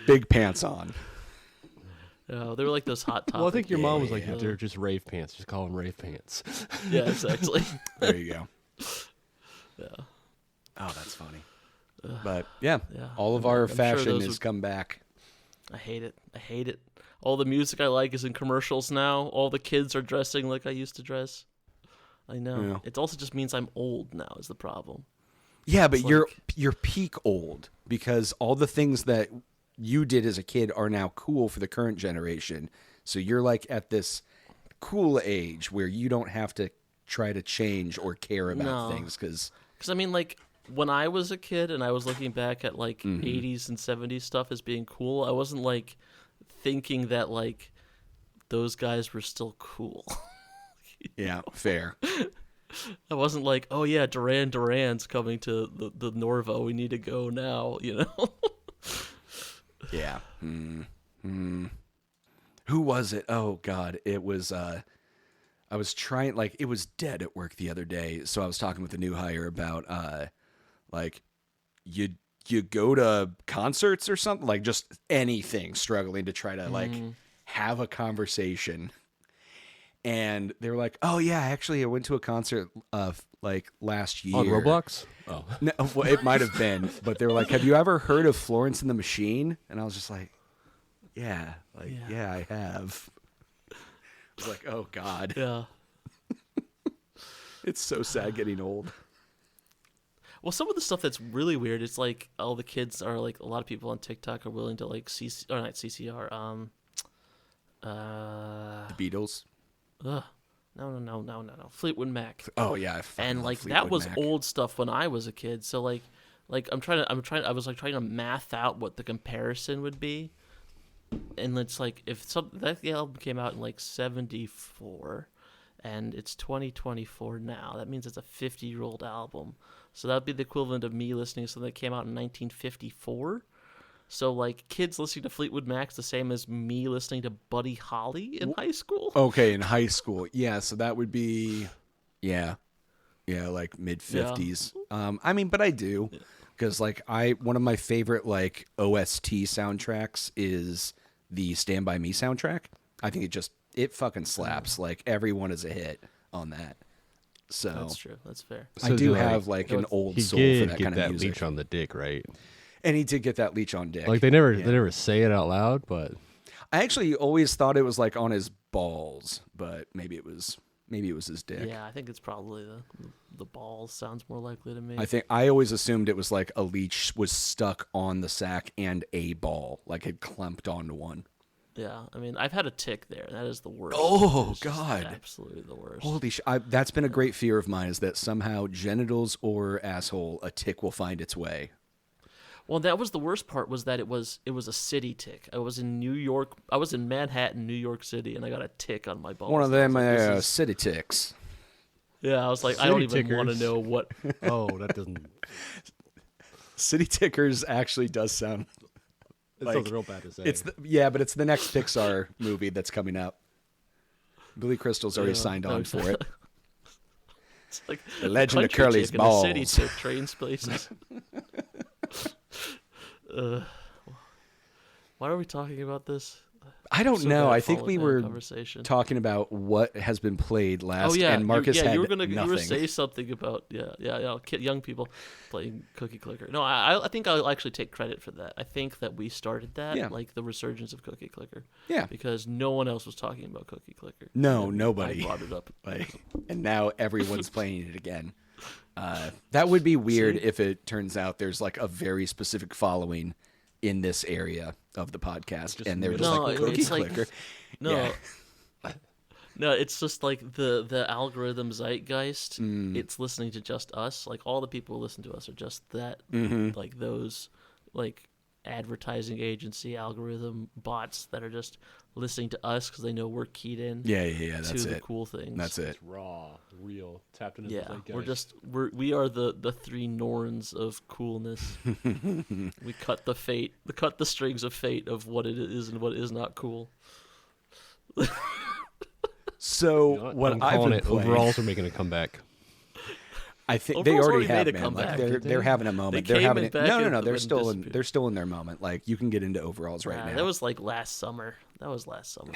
big pants on. Oh, they were like those hot topics. Well, I think your mom was like, they're just rave pants. Just call them rave pants. Yeah, exactly. There you go. Yeah. Oh, that's funny. But yeah, all of our fashion has come back. I hate it. All the music I like is in commercials now. All the kids are dressing like I used to dress. I know. Yeah. It also just means I'm old now is the problem. Yeah, but you're peak old because all the things that you did as a kid are now cool for the current generation. So you're like at this cool age where you don't have to try to change or care about things because I mean, like, when I was a kid and I was looking back at like 80s and 70s stuff as being cool, I wasn't like thinking that like those guys were still cool. Yeah, fair. I wasn't like, oh yeah, Duran's coming to the Norvo. We need to go now, you know? Yeah. Who was it? Oh God, it was. I was trying, like, it was dead at work the other day, so I was talking with a new hire about, like, you go to concerts or something, like, just anything, struggling to try to, like, have a conversation. And they were like, oh, yeah, actually, I went to a concert, like, last year. On Roblox? Oh. No, well, it might have been, but they were like, have you ever heard of Florence and the Machine? And I was just like, yeah, I have. I was like, oh, God. Yeah. It's so sad getting old. Well, some of the stuff that's really weird, it's like all the kids are like, a lot of people on TikTok are willing to like not CCR, the Beatles. No. Fleetwood Mac. Oh yeah, and like Fleetwood that was Mac. Old stuff when I was a kid. So like I was like trying to math out what the comparison would be. And it's like if that album came out in like 74 and it's 2024 now, that means it's a 50-year-old album. So that would be the equivalent of me listening to something that came out in 1954. So like kids listening to Fleetwood Mac's the same as me listening to Buddy Holly in high school. Okay, in high school. Yeah, so that would be like mid-50s. Yeah. I mean, but I do. Because like one of my favorite like OST soundtracks is the Stand By Me soundtrack. I think it fucking slaps. Like everyone is a hit on that. So That's true. That's fair. I do So, have like an old he soul for did that get kind that of music. leech on the dick, right? And he did get that leech on dick. Like they never say it out loud, but I actually always thought it was like on his balls, but maybe it was his dick. Yeah, I think it's probably the balls. Sounds more likely to me. I always assumed it was like a leech was stuck on the sack and a ball, like had clamped onto one. Yeah, I mean, I've had a tick there. That is the worst. Oh, It's just God. absolutely the worst. Holy shit! That's been a great fear of mine, is that somehow genitals or asshole, a tick will find its way. Well, that was the worst part. Was that it was a city tick. I was in New York. I was in Manhattan, New York City, and I got a tick on my balls. One of And I them was like, this is- city ticks. Yeah, I was like, I don't City even want to tickers. know what. oh, that doesn't. City tickers actually does sound. It Like, sounds real bad to say. But it's the next Pixar movie that's coming out. Billy Crystal's already signed on for it. It's like The Legend of country Curly's tick and a city balls. tick trains places. Why are we talking about this? I don't So know. bad I at think we following were that conversation. talking about what has been played last, Oh yeah, and Marcus had you were gonna nothing. you were say something about young people playing Cookie Clicker. No, I think I'll actually take credit for that. I think that we started that, Yeah. like the resurgence of Cookie Clicker. Yeah. because no one else was talking about Cookie Clicker. No, And nobody. I brought it up. Like, and now everyone's playing it again. That would be weird See? if it turns out there's like a very specific following in this area of the podcast, Just and they're just No, like Cookie it's like- Clicker. No. Yeah. No, it's just like the algorithm zeitgeist. Mm. It's listening to just us. Like all the people who listen to us are just that. Mm-hmm. Like those, like advertising agency algorithm bots that are just listening to us because they know we're keyed in Yeah. to That's the it. cool things. That's it. It's raw, real, tapped into the Yeah, zeitgeist. we are the three Norns of coolness. We cut the strings of fate of what it is and what is not cool. So You know what I'm I've calling been it, playing, overalls are making a comeback. I think they Overall's already already have, made a man. Like comeback. they're having a moment. They They're came having and it. back No. and They're then still disappeared. they're still in their moment. Like you can get into overalls right now. That was like last summer. That was last summer.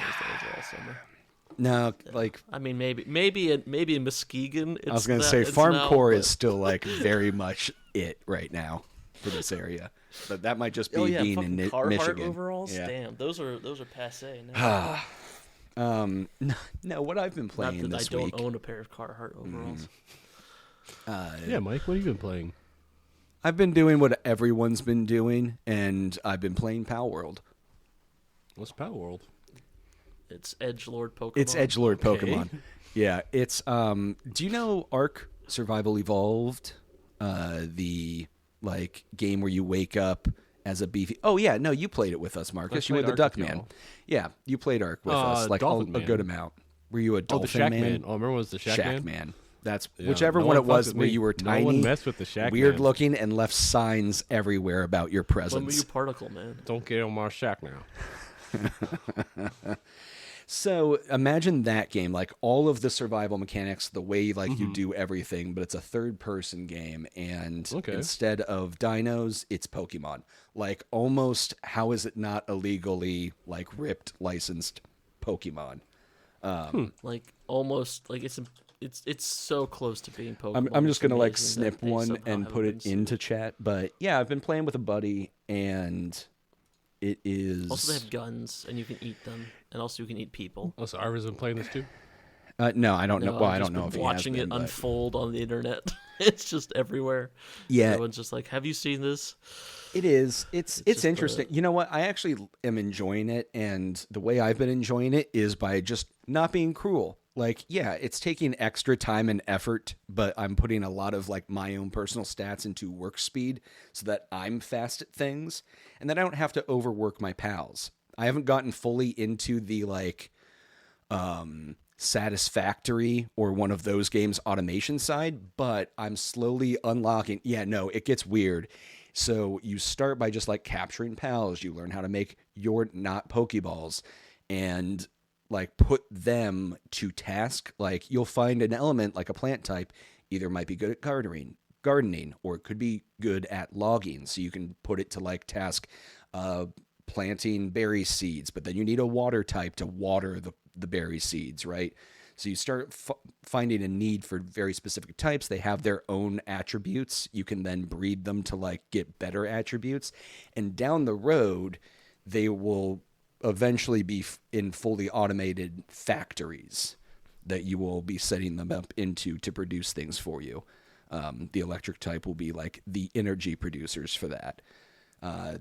No, like I mean, maybe in Muskegon. I was going to say, FarmCore is still like very much it right now for this area, but that might just be Oh yeah, being fucking in Carhartt Michigan. overalls. Yeah. Damn, those are passe now. No, what I've been Not playing that I this don't week. own a pair of Carhartt overalls. Yeah, Mike, what have you been playing? I've been doing what everyone's been doing, and I've been playing PALWORLD. What's PALWORLD? It's Edgelord Pokemon. It's Edgelord Okay. Pokemon. Yeah, it's do you know Ark Survival Evolved? The like game where you wake up as a beefy. Oh yeah, no, you played it with us, Marcus. You were played the Ark Duck with Man. y'all. Yeah, you played Ark with us like Dolphin a Man. good amount. Were you a Oh, the Dolphin Shack Man? Man. Oh, remember when it was the Shack, Man? That's Yeah, whichever no one it fucked was with where me. you were No tiny, one messed with the Shack weird Man. looking, and left signs everywhere about your When were presence. you Particle Man? Don't get on my Shack now. So imagine that game, like all of the survival mechanics, the way like Mm-hmm. you do everything, but it's a third-person game, and Okay. instead of dinos, it's Pokemon. Like almost, how is it not illegally like ripped licensed Pokemon? Like almost like it's so close to being Pokemon. I'm just It's gonna like amazing snip that they one somehow and haven't put been it sued. into chat, but yeah, I've been playing with a buddy, and it is Also, they have guns, and you can eat them, and also you can eat people. Oh, so Arvin's been playing this too? no, I don't know. No, Well, I've I just don't know been if he watching has it been, but- unfold on the internet. It's just everywhere. Yeah, Everyone's just like, "Have you seen this?" it is. It's just, interesting. You know what? I actually am enjoying it, and the way I've been enjoying it is by just not being cruel. Like, yeah, it's taking extra time and effort, but I'm putting a lot of like my own personal stats into work speed so that I'm fast at things, and that I don't have to overwork my pals. I haven't gotten fully into the like Satisfactory or one of those games automation side, but I'm slowly unlocking. Yeah, no, it gets weird. So you start by just like capturing pals. You learn how to make your not Pokeballs and like put them to task. Like you'll find an element like a plant type either might be good at gardening, or it could be good at logging. So you can put it to like task planting berry seeds, but then you need a water type to water the berry seeds, right? So you start finding a need for very specific types. They have their own attributes. You can then breed them to like get better attributes. And down the road, they will eventually be in fully automated factories that you will be setting them up into to produce things for you. The electric type will be like the energy producers for that.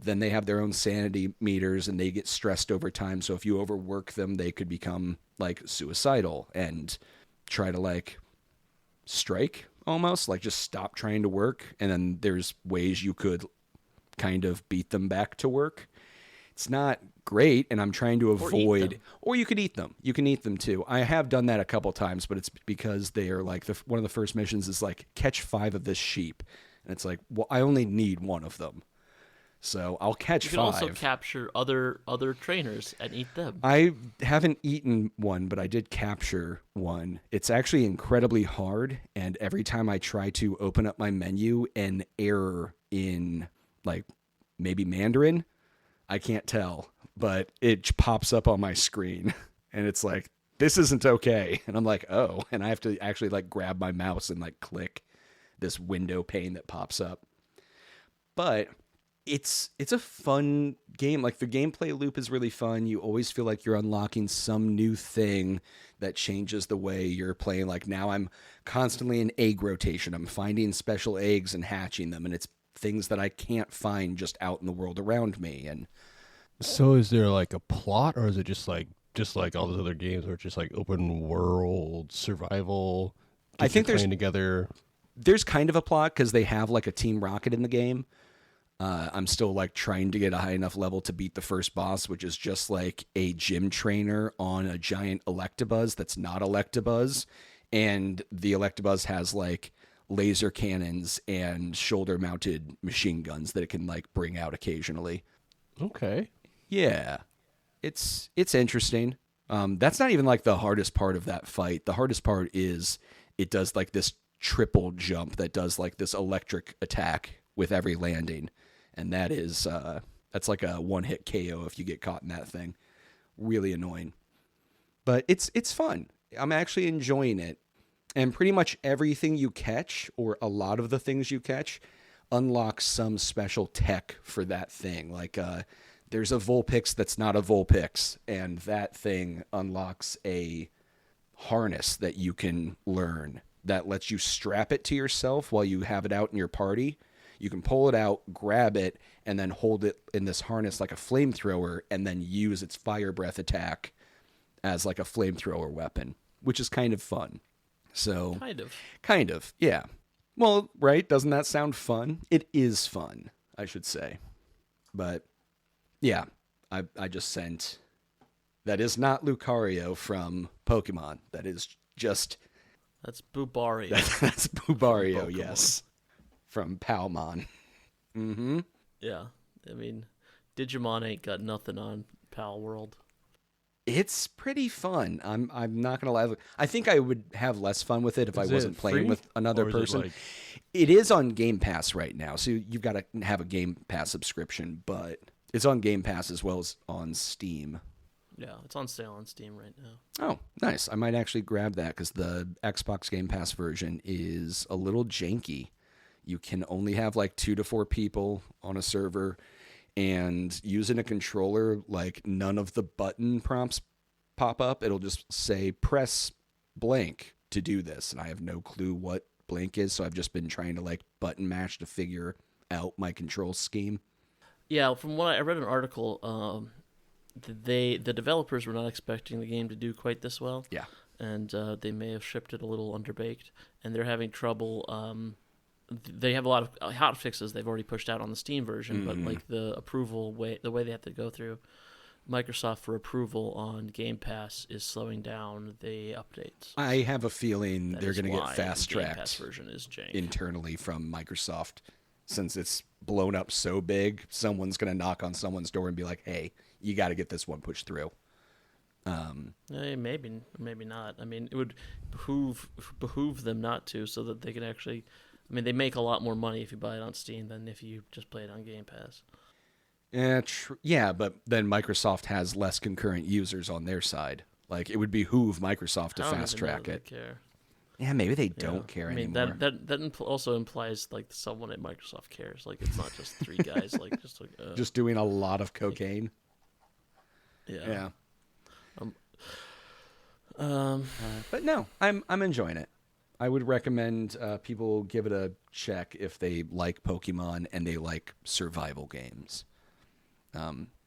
Then they have their own sanity meters and they get stressed over time. So if you overwork them, they could become like suicidal and try to like strike almost, like just stop trying to work. And then there's ways you could kind of beat them back to work. It's not great, and I'm trying to avoid... Or you could eat them. You can eat them, too. I have done that a couple times, but it's because they are like... one of the first missions is like, catch 5 of this sheep. And it's like, well, I only need 1 of them. So I'll catch 5. You can also capture other trainers and eat them. I haven't eaten one, but I did capture one. It's actually incredibly hard, and every time I try to open up my menu, an error in, like, maybe Mandarin... I can't tell, but it pops up on my screen and it's like, this isn't okay. And I'm like, oh, and I have to actually like grab my mouse and like click this window pane that pops up. But it's a fun game. Like the gameplay loop is really fun. You always feel like you're unlocking some new thing that changes the way you're playing. Like now I'm constantly in egg rotation. I'm finding special eggs and hatching them, and it's things that I can't find just out in the world around me. And so is there like a plot, or is it just like all those other games where it's just like open world survival? I think there's kind of a plot because they have like a Team Rocket in the game. I'm still like trying to get a high enough level to beat the first boss, which is just like a gym trainer on a giant Electabuzz that's not Electabuzz. And the Electabuzz has like laser cannons and shoulder mounted machine guns that it can like bring out occasionally. Okay. Yeah. It's interesting. That's not even like the hardest part of that fight. The hardest part is it does like this triple jump that does like this electric attack with every landing. And that is, that's like a one-hit KO if you get caught in that thing. Really annoying. But it's fun. I'm actually enjoying it. And pretty much everything you catch, or a lot of the things you catch, unlocks some special tech for that thing. Like, there's a Vulpix that's not a Vulpix, and that thing unlocks a harness that you can learn that lets you strap it to yourself while you have it out in your party. You can pull it out, grab it, and then hold it in this harness like a flamethrower, and then use its fire breath attack as like a flamethrower weapon, which is kind of fun. So kind of, yeah. Well, right? Doesn't that sound fun? It is fun, I should say. But yeah, I just sent. That is not Lucario from Pokemon. That is just. That's Bubario. That's Bubario, yes, from Palmon. Mm-hmm. Yeah, I mean, Digimon ain't got nothing on PALWORLD. It's pretty fun. I'm not gonna lie. I think I would have less fun with it if I wasn't playing with another person. It is on Game Pass right now, so you've got to have a Game Pass subscription. But it's on Game Pass as well as on Steam. Yeah, it's on sale on Steam right now. Oh, nice. I might actually grab that because the Xbox Game Pass version is a little janky. You can only have like 2 to 4 people on a server. And using a controller, like none of the button prompts pop up. It'll just say press blank to do this. And I have no clue what blank is. So I've just been trying to like button mash to figure out my control scheme. Yeah, from what I read an article, the developers were not expecting the game to do quite this well. Yeah. And they may have shipped it a little underbaked. And they're having trouble... They have a lot of hot fixes they've already pushed out on the Steam version, but like the way they have to go through Microsoft for approval on Game Pass is slowing down the updates. I have a feeling they're going to get fast-tracked Game Pass version is jank. Internally from Microsoft. Since it's blown up so big, someone's going to knock on someone's door and be like, hey, you got to get this one pushed through. Maybe not. I mean, it would behoove them not to, so that they can actually... I mean, they make a lot more money if you buy it on Steam than if you just play it on Game Pass. Yeah, but then Microsoft has less concurrent users on their side. Like, it would behoove Microsoft to I don't fast even know track if they it. care. Yeah, maybe they Yeah. don't care I mean, anymore. that also implies like someone at Microsoft cares. Like it's not just three guys. Like just like Just doing a lot of cocaine. yeah. But no, I'm enjoying it. I would recommend people give it a check if they like Pokemon and they like survival games.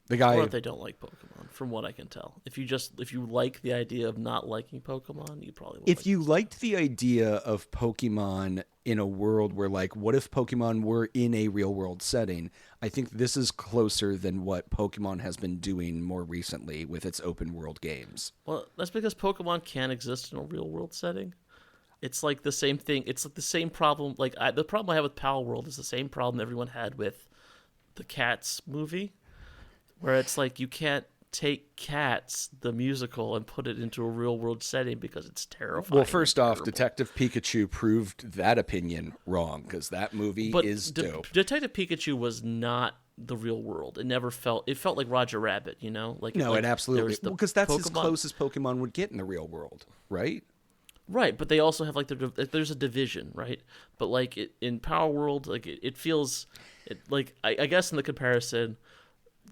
The guy, Or if they don't like Pokemon, from what I can tell. If you like the idea of not liking Pokemon, you probably will. if you liked the idea of Pokemon in a world where, like, what if Pokemon were in a real world setting? I think this is closer than what Pokemon has been doing more recently with its open world games. Well, that's because Pokemon can't exist in a real world setting. It's like the same thing. It's like the same problem. Like the problem I have with PALWORLD is the same problem everyone had with the Cats movie, where it's like you can't take Cats the musical and put it into a real world setting because it's terrifying. Well, first off, terrible. Detective Pikachu proved that opinion wrong, because that movie is dope. Detective Pikachu was not the real world. It felt like Roger Rabbit, you know? Like No, like it absolutely, because that's as Pokemon- close as Pokemon would get in the real world, right? Right, but they also have like there's a division, right? But like in Power World, like it feels like I guess in the comparison,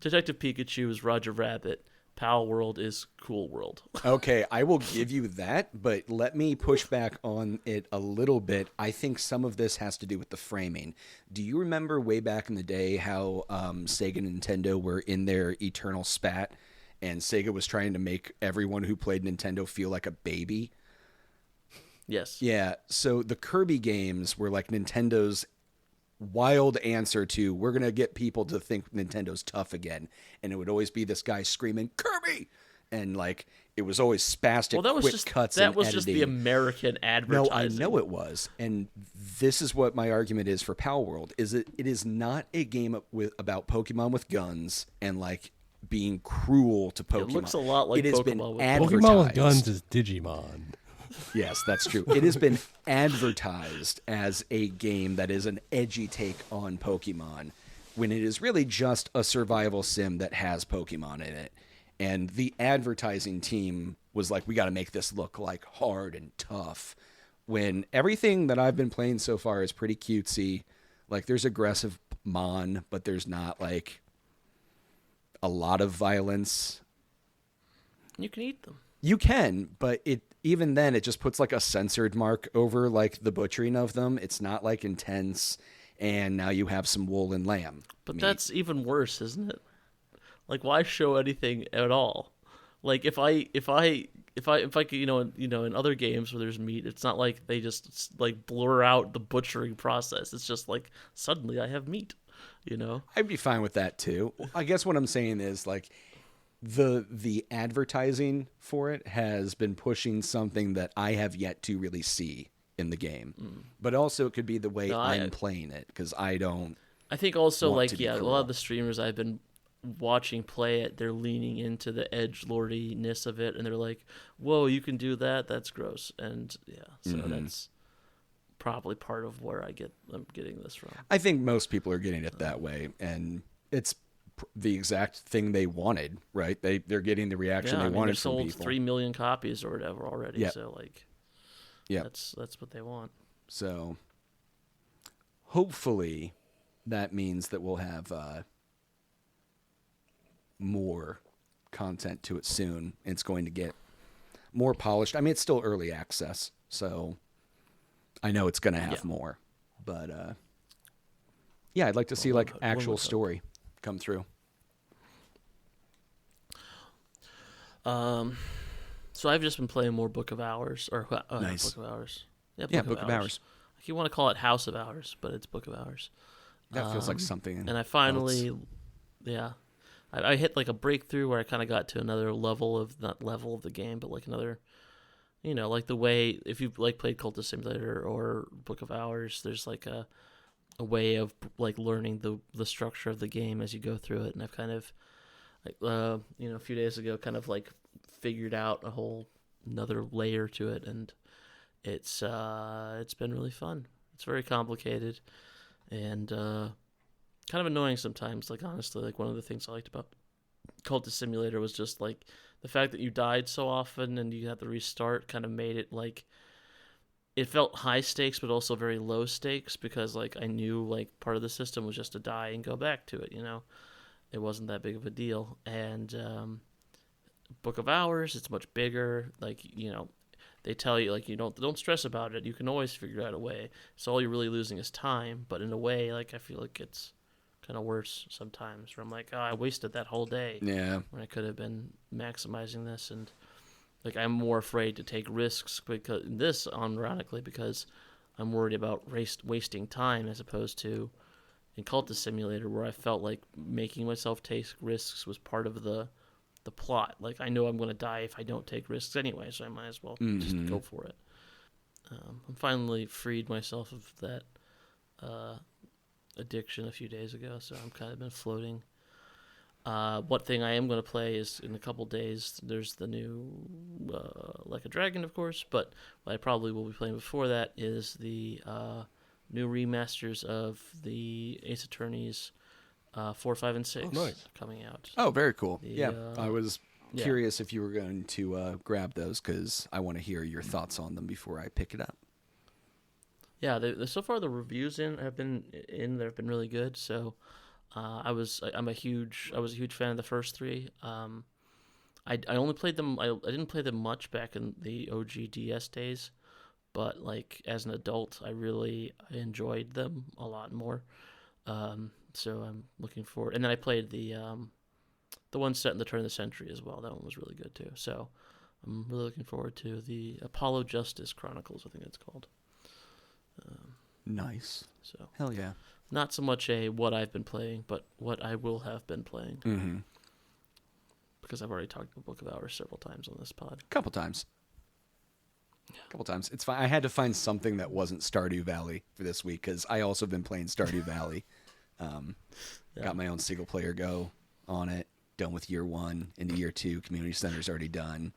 Detective Pikachu is Roger Rabbit, Power World is Cool World. Okay, I will give you that, but let me push back on it a little bit. I think some of this has to do with the framing. Do you remember way back in the day how Sega and Nintendo were in their eternal spat, and Sega was trying to make everyone who played Nintendo feel like a baby? Yes. Yeah, so the Kirby games were like Nintendo's wild answer to, we're going to get people to think Nintendo's tough again. And it would always be this guy screaming, Kirby! And like, it was always spastic, Well, that was quick just cuts that and was editing. just the American No, advertising. I know it was. And this is what my argument is for PALWORLD, is it is not a game about Pokemon with guns and like being cruel to Pokemon. It looks a lot like it has Pokemon been with advertised. Pokemon with guns is Digimon. Yes, that's true. It has been advertised as a game that is an edgy take on Pokemon, when it is really just a survival sim that has Pokemon in it. And the advertising team was like, we got to make this look like hard and tough, when everything that I've been playing so far is pretty cutesy. Like, there's aggressive Mon, but there's not like a lot of violence. You can eat them. You can, but even then it just puts like a censored mark over like the butchering of them. It's not like intense, and now you have some wool and lamb. But meat. that's even worse, isn't it? Like, why show anything at all? Like, if I could, in other games where there's meat, it's not like they just like blur out the butchering process. It's just like suddenly I have meat, you know? I'd be fine with that too. I guess what I'm saying is like the advertising for it has been pushing something that I have yet to really see in the game. But also it could be the way I'm playing it, because I don't. I think also want like to be a lot cruel. of the streamers I've been watching play it, they're leaning into the edgelordiness of it, and they're like, "Whoa, you can do that? That's gross." And yeah, so that's probably part of where I'm getting this from. I think most people are getting it that way, and it's the exact thing they wanted, right? They're getting the reaction they wanted they from sold people. 3 million copies or whatever already. Yep. So like, Yep. that's what they want. So hopefully that means that we'll have more content to it soon. It's going to get more polished. I mean, it's still early access, so I know it's going to have more. But yeah, I'd like to see like actual story come through. So I've just been playing more Book of Hours, or Nice. Book of Hours. Yeah, Book of Hours. You want to call it House of Hours, but it's Book of Hours. That feels like something. And I finally, else. I hit like a breakthrough where I kind of got to another level of, not level of the game, but like another, like the way, if you've like played Cultist Simulator or Book of Hours, there's like a way of like learning the structure of the game as you go through it. And I've kind of, like, a few days ago, kind of like figured out a whole another layer to it, and it's been really fun. It's very complicated and kind of annoying sometimes. Like, honestly, like one of the things I liked about Cultist Simulator was just like the fact that you died so often and you had to restart kind of made it like it felt high stakes but also very low stakes because like I knew like part of the system was just to die and go back to it, you know. It wasn't that big of a deal. And Book of Hours, it's much bigger. Like, you know, they tell you like you don't stress about it. You can always figure out a way. So all you're really losing is time, but in a way like I feel like it's kind of worse sometimes where I'm like, oh, I wasted that whole day. Yeah. When I could have been maximizing this. And like I'm more afraid to take risks because this, ironically, because I'm worried about wasting time as opposed to in Cultist Simulator where I felt like making myself take risks was part of the plot. Like I know I'm going to die if I don't take risks anyway, so I might as well just go for it. I finally freed myself of that addiction a few days ago, so I'm kind of been floating. What thing I am going to play is in a couple days, there's the new Like a Dragon, of course, but what I probably will be playing before that is the new remasters of the Ace Attorneys 4, 5, and 6 coming out. Oh, very cool. The, I was curious if you were going to grab those because I want to hear your thoughts on them before I pick it up. Yeah, so far the reviews have been really good. So I was a huge fan of the first 3. I only played them. I didn't play them much back in the OG DS days, but like as an adult, I enjoyed them a lot more. So I'm looking forward. And then I played the one set in the turn of the century as well. That one was really good too. So I'm really looking forward to the Apollo Justice Chronicles, I think it's called. Nice. So hell yeah. Not so much what I've been playing, but what I will have been playing. Mm-hmm. Because I've already talked about Book of Hours several times on this pod. A couple times. It's fine. I had to find something that wasn't Stardew Valley for this week because I also have been playing Stardew Valley. Got my own single player go on it. Done with year 1. Into year 2. Community center's already done.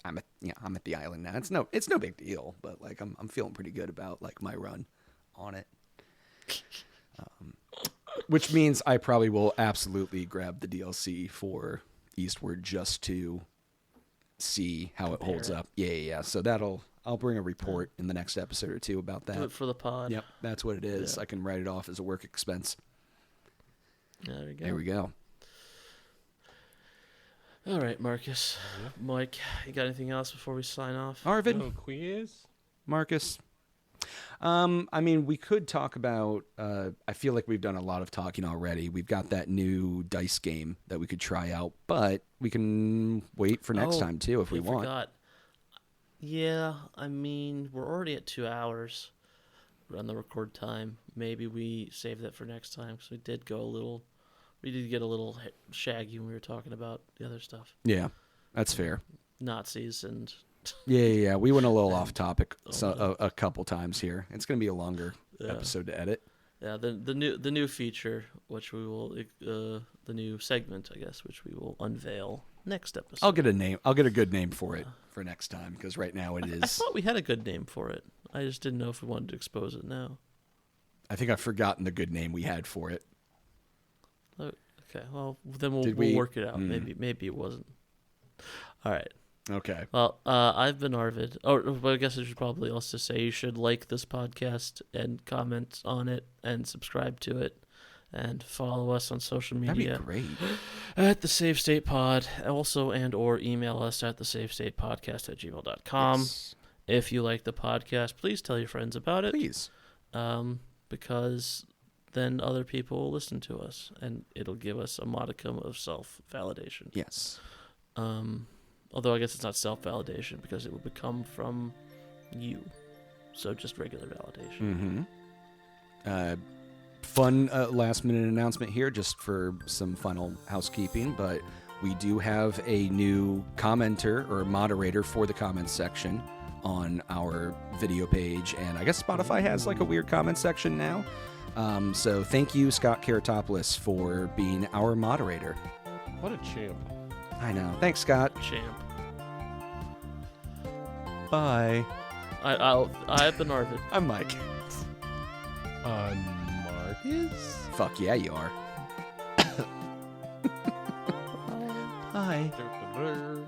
I'm at the island now. It's no big deal, but like I'm feeling pretty good about like my run on it. Which means I probably will absolutely grab the DLC for Eastward just to see how it holds up. Yeah. So I'll bring a report in the next episode or 2 about that. Do it for the pod. Yep, that's what it is. Yeah. I can write it off as a work expense. There we go. All right, Marcus. Yeah. Mike, you got anything else before we sign off? Arvid? No quiz? Marcus? I mean, we could talk about, I feel like we've done a lot of talking already. We've got that new dice game that we could try out, but we can wait for next time, too, if we want. Forgot. Yeah, I mean, we're already at 2 hours on the record time. Maybe we save that for next time, because we did get a little shaggy when we were talking about the other stuff. Yeah, that's fair. Nazis and... Yeah. We went a little off topic a couple times here. It's going to be a longer episode to edit. Yeah, the new feature, which we will the new segment, I guess, which we will unveil next episode. I'll get a name. I'll get a good name for it for next time because right now it is. I thought we had a good name for it. I just didn't know if we wanted to expose it now. I think I've forgotten the good name we had for it. Okay, well then we'll work it out. Maybe it wasn't. All right. Okay. Well, I've been Arvid. I guess I should probably also say you should like this podcast and comment on it and subscribe to it and follow us on social media. That'd be great. At the Save State Pod, also and/or email us at thesavestatepodcast@gmail.com. Yes. If you like the podcast, please tell your friends about it. Please. Because then other people will listen to us and it'll give us a modicum of self-validation. Yes. Although I guess it's not self-validation because it will become from you. So just regular validation. Mm-hmm. Fun last-minute announcement here just for some final housekeeping, but we do have a new commenter or moderator for the comments section on our video page, and I guess Spotify has like a weird comment section now. So thank you, Scott Karatopoulos, for being our moderator. What a champ. I know. Thanks, Scott. Champ. Bye. I've been Arvid. I'm Mike. Marcus? Fuck yeah, you are. Bye. Bye. Brr.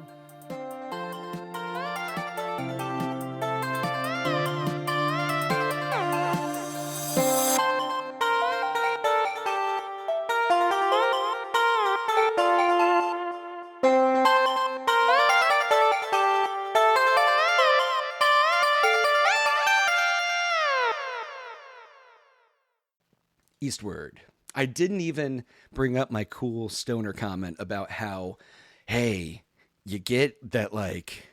Eastward. I didn't even bring up my cool stoner comment about how, hey, you get that, like,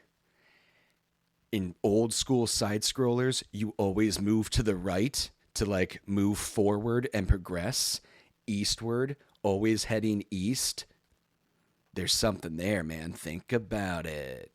in old school side scrollers, you always move to the right to, like, move forward and progress. Eastward, always heading east. There's something there, man. Think about it.